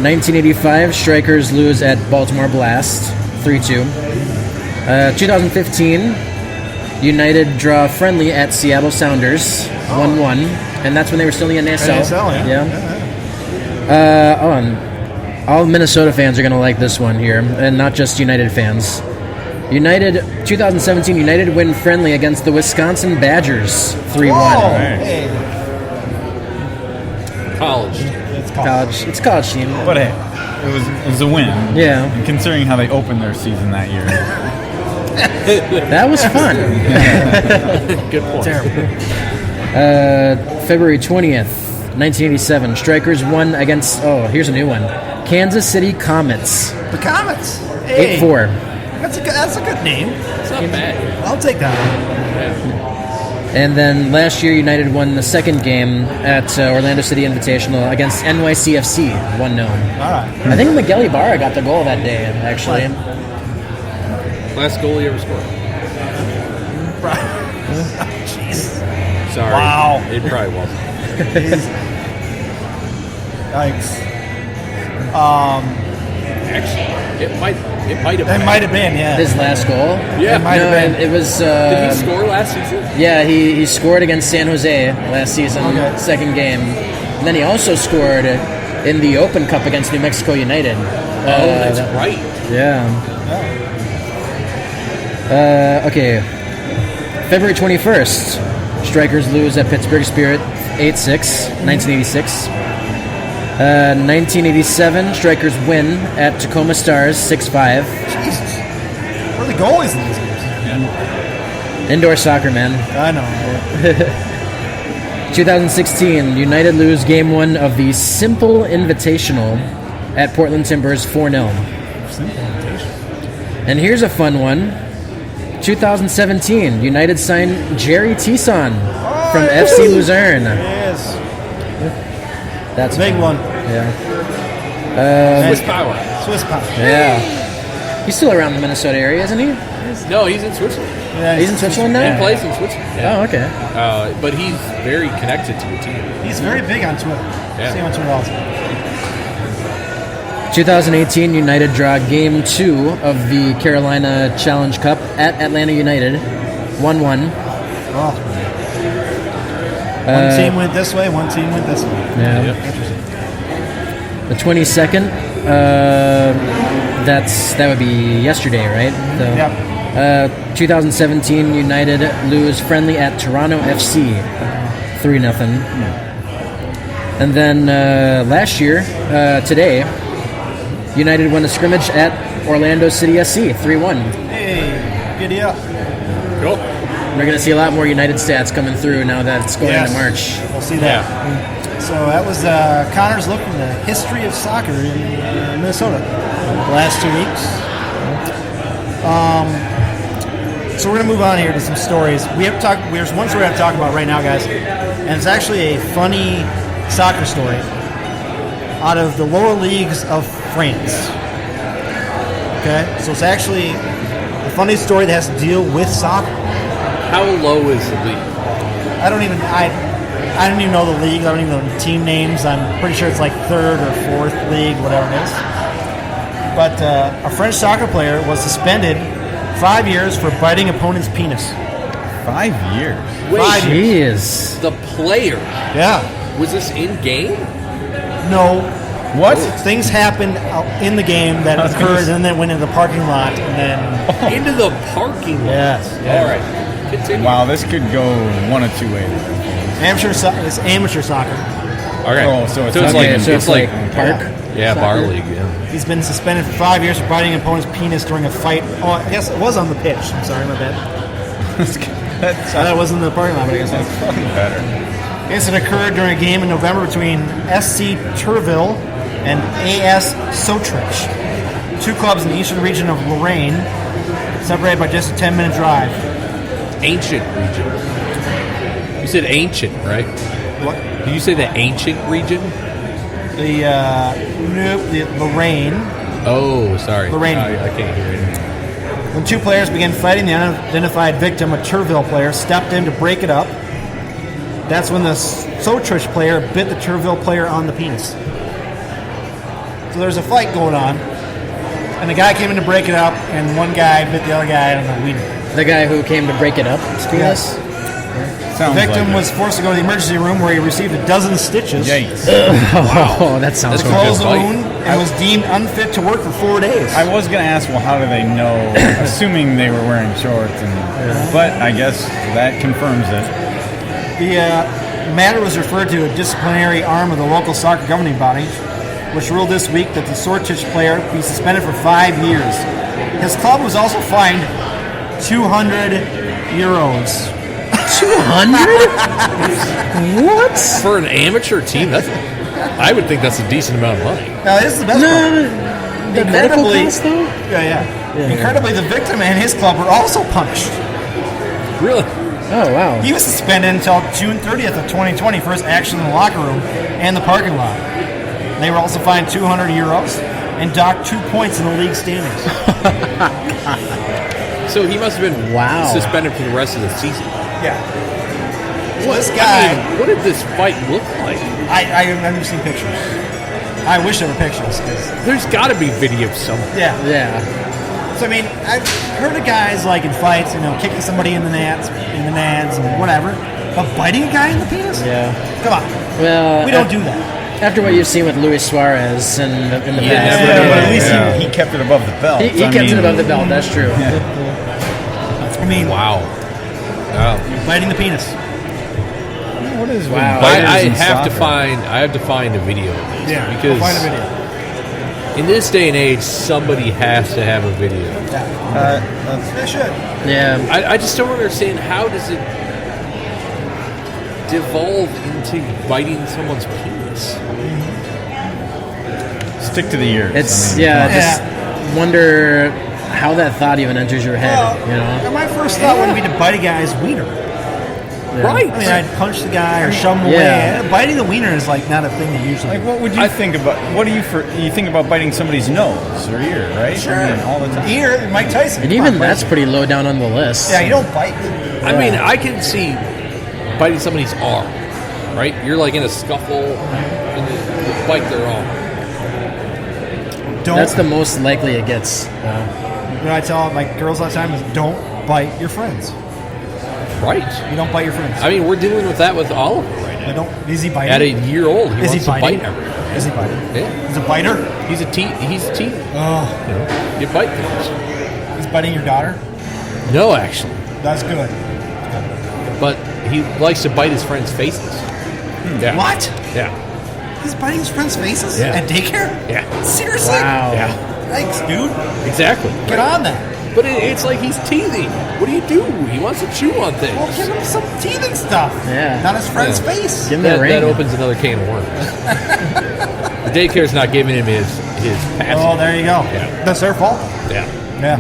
1985, Strikers lose at Baltimore Blast, 3-2. 2015, United draw friendly at Seattle Sounders, 1-1. And that's when they were still in the NASL. Yeah. All Minnesota fans are going to like this one here, and not just United fans. United 2017 United win friendly against the Wisconsin Badgers 3-1. Hey. College. It's college team. But hey, it was a win. Yeah. And considering how they opened their season that year. That was fun. Good point. February 20th, 1987. Strikers won against, here's a new one. Kansas City Comets. The Comets. Hey. 8-4. That's a good name. It's not bad. I'll take that one. And then last year, United won the second game at Orlando City Invitational against NYCFC, 1-0. All right. I think Miguel Ibarra got the goal that day, actually. Last goal he ever scored. Jeez. Sorry. Wow. It probably wasn't. Yikes. Actually, it might have been. It might have been, yeah. His last goal. Yeah. It might have been. It was... Did he score last season? Yeah, he scored against San Jose last season, Okay. second game. And then he also scored in the Open Cup against New Mexico United. That's right. Yeah. Okay. February 21st, Strikers lose at Pittsburgh Spirit 8-6, 1986. 1987, Strikers win at Tacoma Stars 6-5. Jesus. Where are the goalies in these games? Indoor soccer, man. I know. 2016, United lose Game 1 of the Simple Invitational at Portland Timbers 4-0. And here's a fun one. 2017, United signed Jerry Tisson from FC Luzerne. Yes. That's Big fun. one. Yeah. Swiss power. Swiss power. Yeah. He's still around the Minnesota area, isn't he? No, he's in Switzerland. Yeah, He's in Switzerland now? He plays in Switzerland. Yeah. Oh, okay. But he's very connected to the team. He's very big on Twitter. Yeah. See him on Twitter all the time. 2018, United draw Game 2 of the Carolina Challenge Cup at Atlanta United, 1-1. Oh. One team went this way, one team went this way. Yeah. Interesting. The 22nd, that would be yesterday, right? Yep. 2017, United lose friendly at Toronto FC, 3-0. And then last year, today, United won a scrimmage at Orlando City SC, 3-1. Hey, giddy up. Cool. We're going to see a lot more United stats coming through now that it's going into March. We'll see that. So that was Connor's look at the history of soccer in Minnesota the last 2 weeks. So we're going to move on here to some stories. There's one story I have to talk about right now, guys, and it's actually a funny soccer story out of the lower leagues of France. Okay, so it's actually a funny story that has to deal with soccer. How low is the league? I don't even know the league. I don't even know the team names. I'm pretty sure it's like third or fourth league, whatever it is. But a French soccer player was suspended 5 years for biting opponent's penis. 5 years? Wait, 5 years. Jeez. the player, Yeah. was this in game? No. What? Things happened out in the game that occurred and then went into the parking lot and then. Into the parking lot. Yes. All right. Continue. Wow, this could go one of two ways. It's amateur soccer. Okay. Oh, so it's like park. Yeah, bar soccer. league. Yeah. He's been suspended for 5 years for biting an opponent's penis during a fight. Oh, I guess it was on the pitch. I'm sorry, my bad. That wasn't in the parking lot, but I guess that's better. The incident occurred during a game in November between SC Turville and AS Sotrich, two clubs in the eastern region of Lorraine, separated by just a 10-minute drive. Ancient region. You said ancient, right? What? Did you say the ancient region? The Lorraine. Oh, sorry. Lorraine. I can't hear it. When two players began fighting, the unidentified victim, a Turville player, stepped in to break it up. That's when the Sotrich player bit the Turville player on the penis. So there's a fight going on, and the guy came in to break it up, and one guy bit the other guy on the wiener. The guy who came to break it up, Yes. The victim was forced to go to the emergency room where he received a dozen stitches. Yikes. Wow, that sounds Closed the wound and was deemed unfit to work for 4 days. I was going to ask, well, how do they know? Assuming they were wearing shorts, but I guess that confirms it. The matter was referred to a disciplinary arm of the local soccer governing body, which ruled this week that the Sortich player be suspended for 5 years. His club was also fined €200. 200? What? For an amateur team, I would think that's a decent amount of money. Now, this is the best part. The medical cost, though? Yeah. Incredibly, the victim and his club were also punished. Really? Oh, wow. He was suspended until June 30th of 2020 for his action in the locker room and the parking lot. They were also fined €200 and docked 2 points in the league standings. So he must have been suspended for the rest of the season. Yeah. So this guy... what did this fight look like? I've never seen pictures. I wish there were pictures. There's got to be video somewhere. Yeah. So, I mean, I've heard of guys, like, in fights, kicking somebody in the nads and whatever. But biting a guy in the penis? Yeah. Come on. Well, we don't do that. After what you've seen with Luis Suarez in the past. But at least he kept it above the belt. He kept it above the belt, that's true. Yeah. I mean... Wow. Biting the penis. What is I have to find a video of this. Yeah, because find a video. In this day and age, somebody has to have a video. They should. Yeah. I just don't understand, how does it devolve into biting someone's penis? Stick to the ears. It's just wonder how that thought even enters your head. My first thought would be to bite a guy's wiener. Yeah. Right. I mean, I'd punch the guy or shove him away. Biting the wiener is like not a thing that usually. Like, what would you think about? What do you think about biting somebody's nose or ear? Right? Sure. I mean, all the time. Ear, Mike Tyson. And even that's pretty low down on the list. Yeah, you don't bite. I mean, I can see biting somebody's arm, right? You're like in a scuffle and you bite their arm. That's the most likely it gets. What I tell my girls all the time is don't bite your friends. Right. You don't bite your friends. I mean, we're dealing with that with Oliver right now. Is he biting? At a year old, he wants to bite everything. Is he biting? Yeah. He's a biter? He's a teeth. Oh. You bite things. He's biting your daughter? No, actually. That's good. But he likes to bite his friends' faces. Yeah. What? Yeah. He's biting his friends' faces? Yeah. At daycare? Yeah. Seriously? Wow. Yeah. Thanks, dude. Exactly. Get on that. But it's like he's teething. What do? He wants to chew on things. Well, give him some teething stuff. Yeah. Not his friend's face. Give him that ring. That opens another can of worms. The daycare's not giving him his pass. Oh, there you go. Yeah. That's their fault. Yeah. Yeah.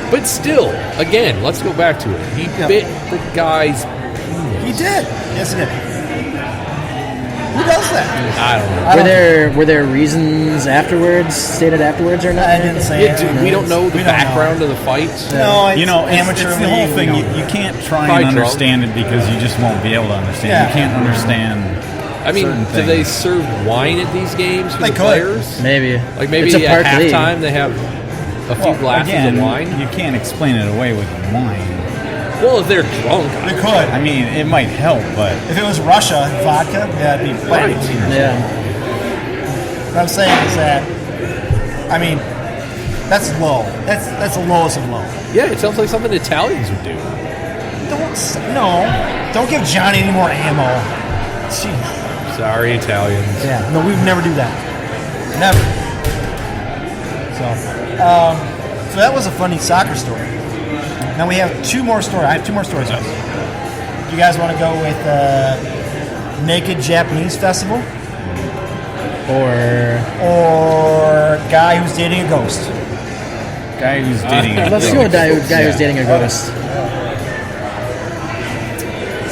But still, again, let's go back to it. He bit the guy's penis. He did. Yes, he did. Who does that? I don't know. Were there reasons stated afterwards or not? I didn't say it. We don't know the background of the fight. No, it's amateur. It's the whole thing. You can't try and understand it because you just won't be able to understand. Yeah. You can't understand. I mean, do they serve wine at these games for the players? Maybe. Like maybe It's a at park league. halftime they have a few glasses of wine. You can't explain it away with wine. Well, if they're drunk, They could. I mean, it might help, but If it was Russia, vodka, it'd be Right. Yeah. What I'm saying is that, I mean, that's low. That's the lowest of low. yeah, it sounds like something Italians would do. Don't give Johnny any more ammo. Jeez. Sorry, Italians. Yeah, no, we would never do that. Never. So that was a funny soccer story. Now we have two more stories. I have two more stories. Do you guys want to go with Naked Japanese Festival? Or Guy Who's Dating a Ghost? guy who's dating. let's go with guy who's dating a ghost.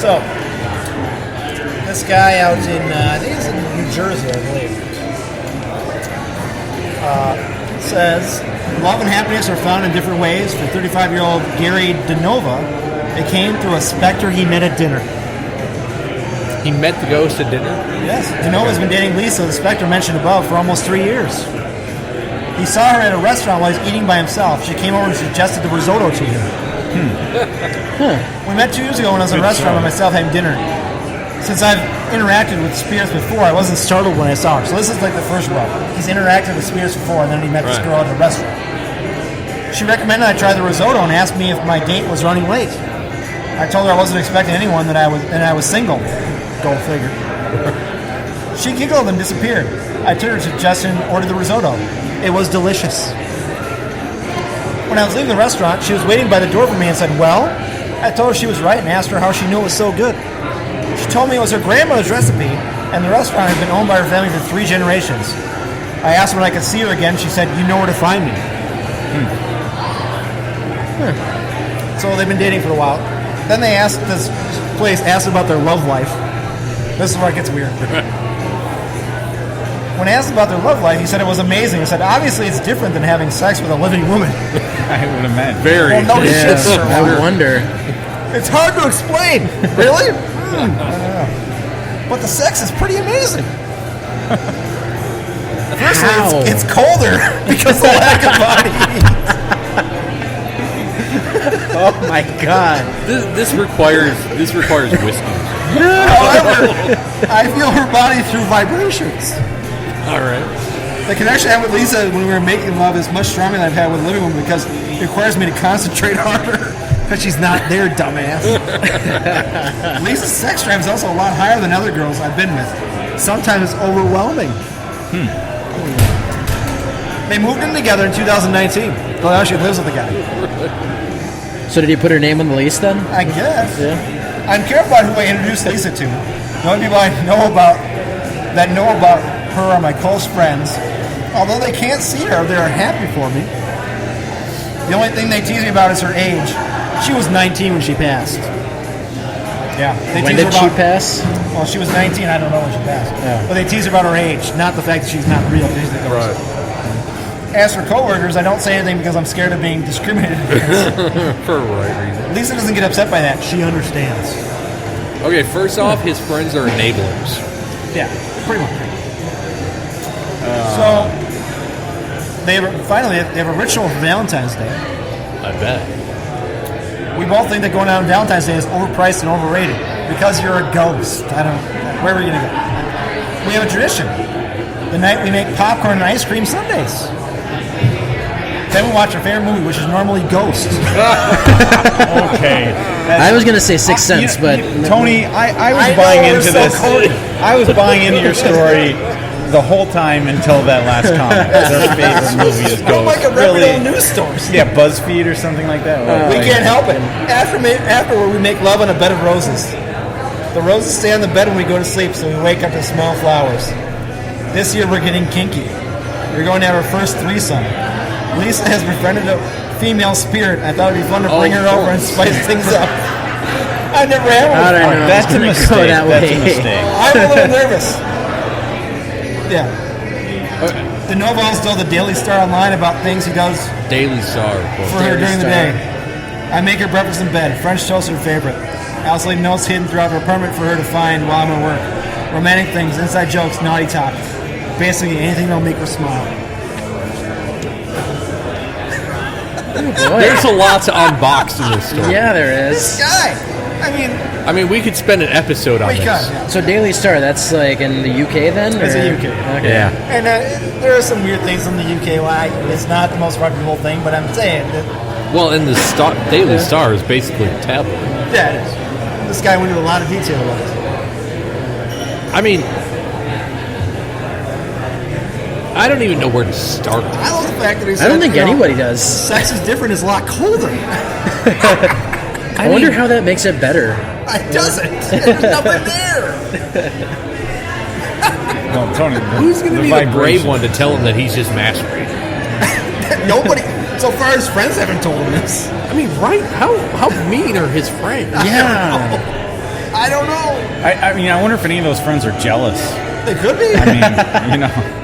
So, this guy out in, I think it's in New Jersey, I believe, says, love and happiness are found in different ways. For 35-year-old Gary DeNova, it came through a specter he met at dinner. He met the ghost at dinner? Yes, DeNova's been dating Lisa, the specter mentioned above, for almost 3 years. He saw her at a restaurant while he was eating by himself. She came over and suggested the risotto to him. We met 2 years ago when I was in a restaurant by myself having dinner. Since I've interacted with Spears before, I wasn't startled when I saw her. So this is like the first rub. He's interacted with Spears before, and then he met this girl at the restaurant. She recommended I try the risotto and asked me if my date was running late. I told her I wasn't expecting anyone, that I was single. Go figure. She giggled and disappeared. I took her suggestion and ordered the risotto. It was delicious. When I was leaving the restaurant, she was waiting by the door for me and said, well? I told her she was right and asked her how she knew it was so good. She told me it was her grandmother's recipe, and the restaurant had been owned by her family for 3 generations. I asked her when I could see her again. She said, you know where to find me. So they've been dating for a while. Then they asked about their love life. This is where it gets weird. When asked about their love life, he said it was amazing. He said, obviously it's different than having sex with a living woman. I would imagine. Very. Well, no shit, sir. I wonder. It's hard to explain. Really? I don't know. But the sex is pretty amazing. Firstly, it's colder because of the lack of body heat. Oh my god! This requires whiskey. However, I feel her body through vibrations. All right. The connection I had with Lisa when we were making love is much stronger than I've had with living women because it requires me to concentrate harder. Because she's not there, dumbass. Lisa's sex drive is also a lot higher than other girls I've been with. Sometimes it's overwhelming. They moved in together in 2019. Well, now she lives with the guy. So did he put her name on the lease then? I guess. Yeah. I'm careful about who I introduce Lisa to. The only people I know about her are my close friends. Although they can't see her, they are happy for me. The only thing they tease me about is her age. She was 19 when she passed. Yeah. When did she pass? Well, she was 19. I don't know when she passed. Yeah. But they tease her about her age, not the fact that she's not real. Right. As for coworkers, I don't say anything because I'm scared of being discriminated against. For a right reason. Lisa doesn't get upset by that. She understands. Okay, first off, his friends are enablers. Yeah, pretty much. So, they have a ritual for Valentine's Day. I bet. We both think that going out on Valentine's Day is overpriced and overrated because you're a ghost. Where are we going to go? We have a tradition. The night we make popcorn and ice cream sundaes. Then we watch our favorite movie, which is normally Ghost. Okay. I was going to say Sixth Sense, but... Tony, I was buying into this. I was buying into your story the whole time until that last comment. Their favorite movie is Ghost. Like a reputable news stores. Yeah, BuzzFeed or something like that. We can't help it. Afterward, we make love on a bed of roses. The roses stay on the bed when we go to sleep, so we wake up to smell flowers. This year, we're getting kinky. We're going to have our first threesome. Lisa has befriended a female spirit. I thought it'd be fun to bring her over and spice things up. I never had one. That's a mistake. That's a mistake. I'm a little nervous. Yeah. The Novel's still the Daily Star online about things he does Daily Star. for her during the day. I make her breakfast in bed. French toast is her favorite. I also leave notes hidden throughout her apartment for her to find while I'm at work. Romantic things, inside jokes, naughty talk. Basically anything that'll make her smile. There's a lot to unbox in this story. Yeah, there is. This guy! I mean, we could spend an episode on this. So Daily Star, that's like in the UK then? It's or? the UK. Okay. Yeah. And there are some weird things in the UK why it's not the most reputable thing, but I'm saying that... Well, and the Daily Star is basically tabloid. Yeah, it is. This guy went into a lot of detail about it. I mean, I don't even know where to start. I love the fact that he said... I don't think anybody does. Sex is different, it's a lot colder. I wonder how that makes it better. It doesn't. There's nothing there. No, Tony, Who's going to be the brave one to tell him that he's just masturbating? Nobody, so far his friends haven't told him this. I mean, right? How mean are his friends? Yeah. I don't know. I mean, I wonder if any of those friends are jealous. They could be. I mean, you know.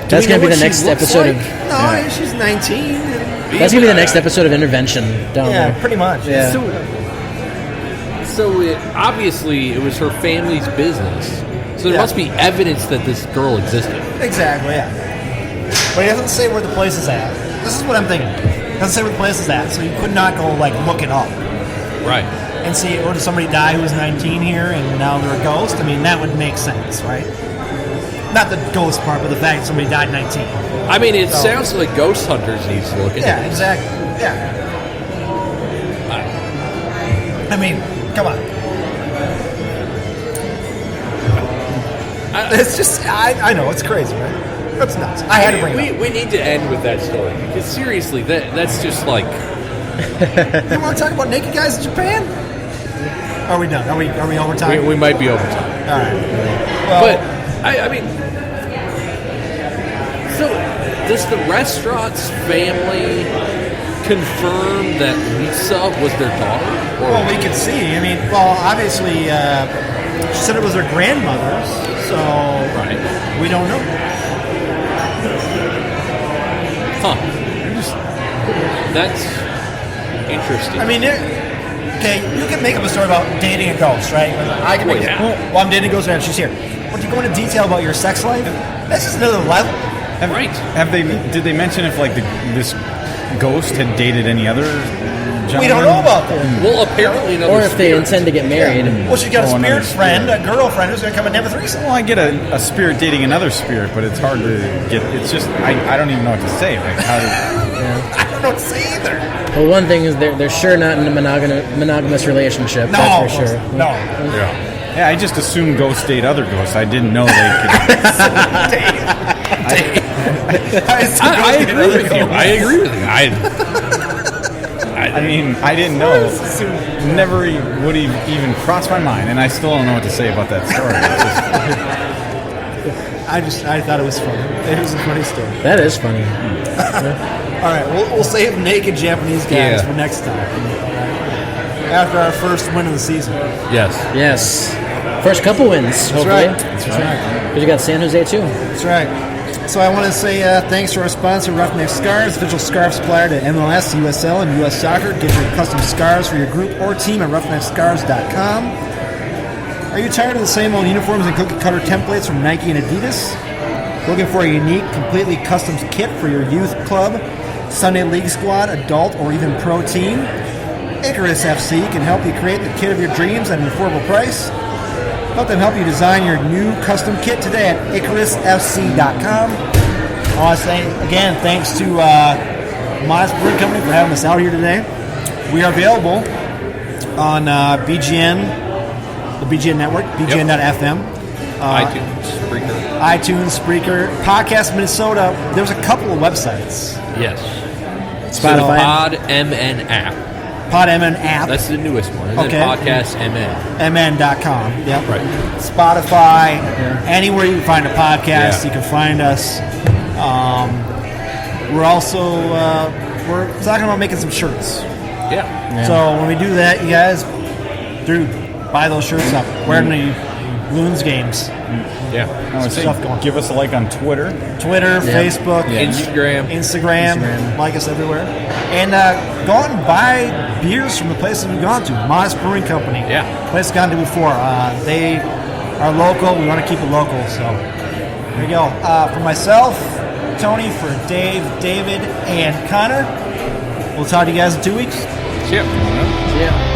That's going to be the next episode of... No, she's 19. That's going to be the next episode of Intervention down there. Yeah, pretty much. Yeah. So obviously it was her family's business. So there must be evidence that this girl existed. Exactly, yeah. But he doesn't say where the place is at. This is what I'm thinking. Doesn't say where the place is at, so you could not go like look it up. Right. And see, or did somebody die who was 19 here and now they're a ghost? I mean, that would make sense, right? Not the ghost part, but the fact that somebody died 19. I mean, it sounds like Ghost Hunters needs to look into Yeah, this. exactly. Yeah. I mean, come on. It's just, I know, it's crazy, right? That's nuts. I had to bring it up. We need to end with that story because seriously, that's just like. You want to talk about naked guys in Japan? Are we done? Are we over time? We might be over time. All right. Well, But I mean, so does the restaurant's family confirm that Lisa was their daughter? Or well, we can see. I mean, well, obviously, she said it was her grandmother's, so right. We don't know. Huh. That's interesting. I mean, okay, you can make up a story about dating a ghost, right? I can make it. Well, I'm dating a ghost and she's here. But you go into detail about your sex life, that's just another level. Did they mention if like this ghost had dated any other gentleman? We don't know about that. Well, apparently, or if they intend to get married. Yeah. Well, she's got a spirit friend, a girlfriend who's going to come and have a threesome. Well, I get a spirit dating another spirit, but it's hard to get. It's just I don't even know what to say. Like how to. I don't know what to say either. Well, one thing is they're sure not in a monogamous relationship. No, that's for sure. No. Yeah, I just assumed ghosts date other ghosts. I didn't know they could. I agree with you. I agree with you. I mean, I didn't know. Never would even cross my mind, and I still don't know what to say about that story. I thought it was funny. It was a funny story. That is funny. All right, we'll save naked Japanese guys for next time. After our first win of the season. Yes. First couple wins. That's hopefully. right. That's right. Because you got San Jose too. That's right. So I want to say thanks to our sponsor, Roughneck Scarves, official scarf supplier to MLS, USL, and US Soccer. Get your custom scarves for your group or team at roughneckscarves.com. Are you tired of the same old uniforms and cookie-cutter templates from Nike and Adidas? Looking for a unique, completely custom kit for your youth club, Sunday League squad, adult, or even pro team? Icarus FC can help you create the kit of your dreams at an affordable price. Let them help you design your new custom kit today at IcarusFC.com. I want to say, again, thanks to Modist Brewing Company for having us out here today. We are available on BGN, the BGN network, BGN.FM. iTunes, Spreaker, Podcast Minnesota. There's a couple of websites. Yes. Spotify. Pod MN app. Pod MN app. That's the newest one. And then Podcast MN. MN.com. Yep. Right. Spotify. Anywhere you can find a podcast, you can find us. We're also we're talking about making some shirts. Yeah. So when we do that, you guys, buy those shirts up. Wear them to Loons games. Yeah. I would say Stuff going. give us a like on Twitter, Facebook, Instagram. Like us everywhere. And go out and buy beers from the places we've gone to. Modist Brewing Company. Yeah. Place we've gone to before. They are local. We want to keep it local. So there you go. For myself, Tony, for Dave, David, and Connor, we'll talk to you guys in 2 weeks. Yep. Yeah.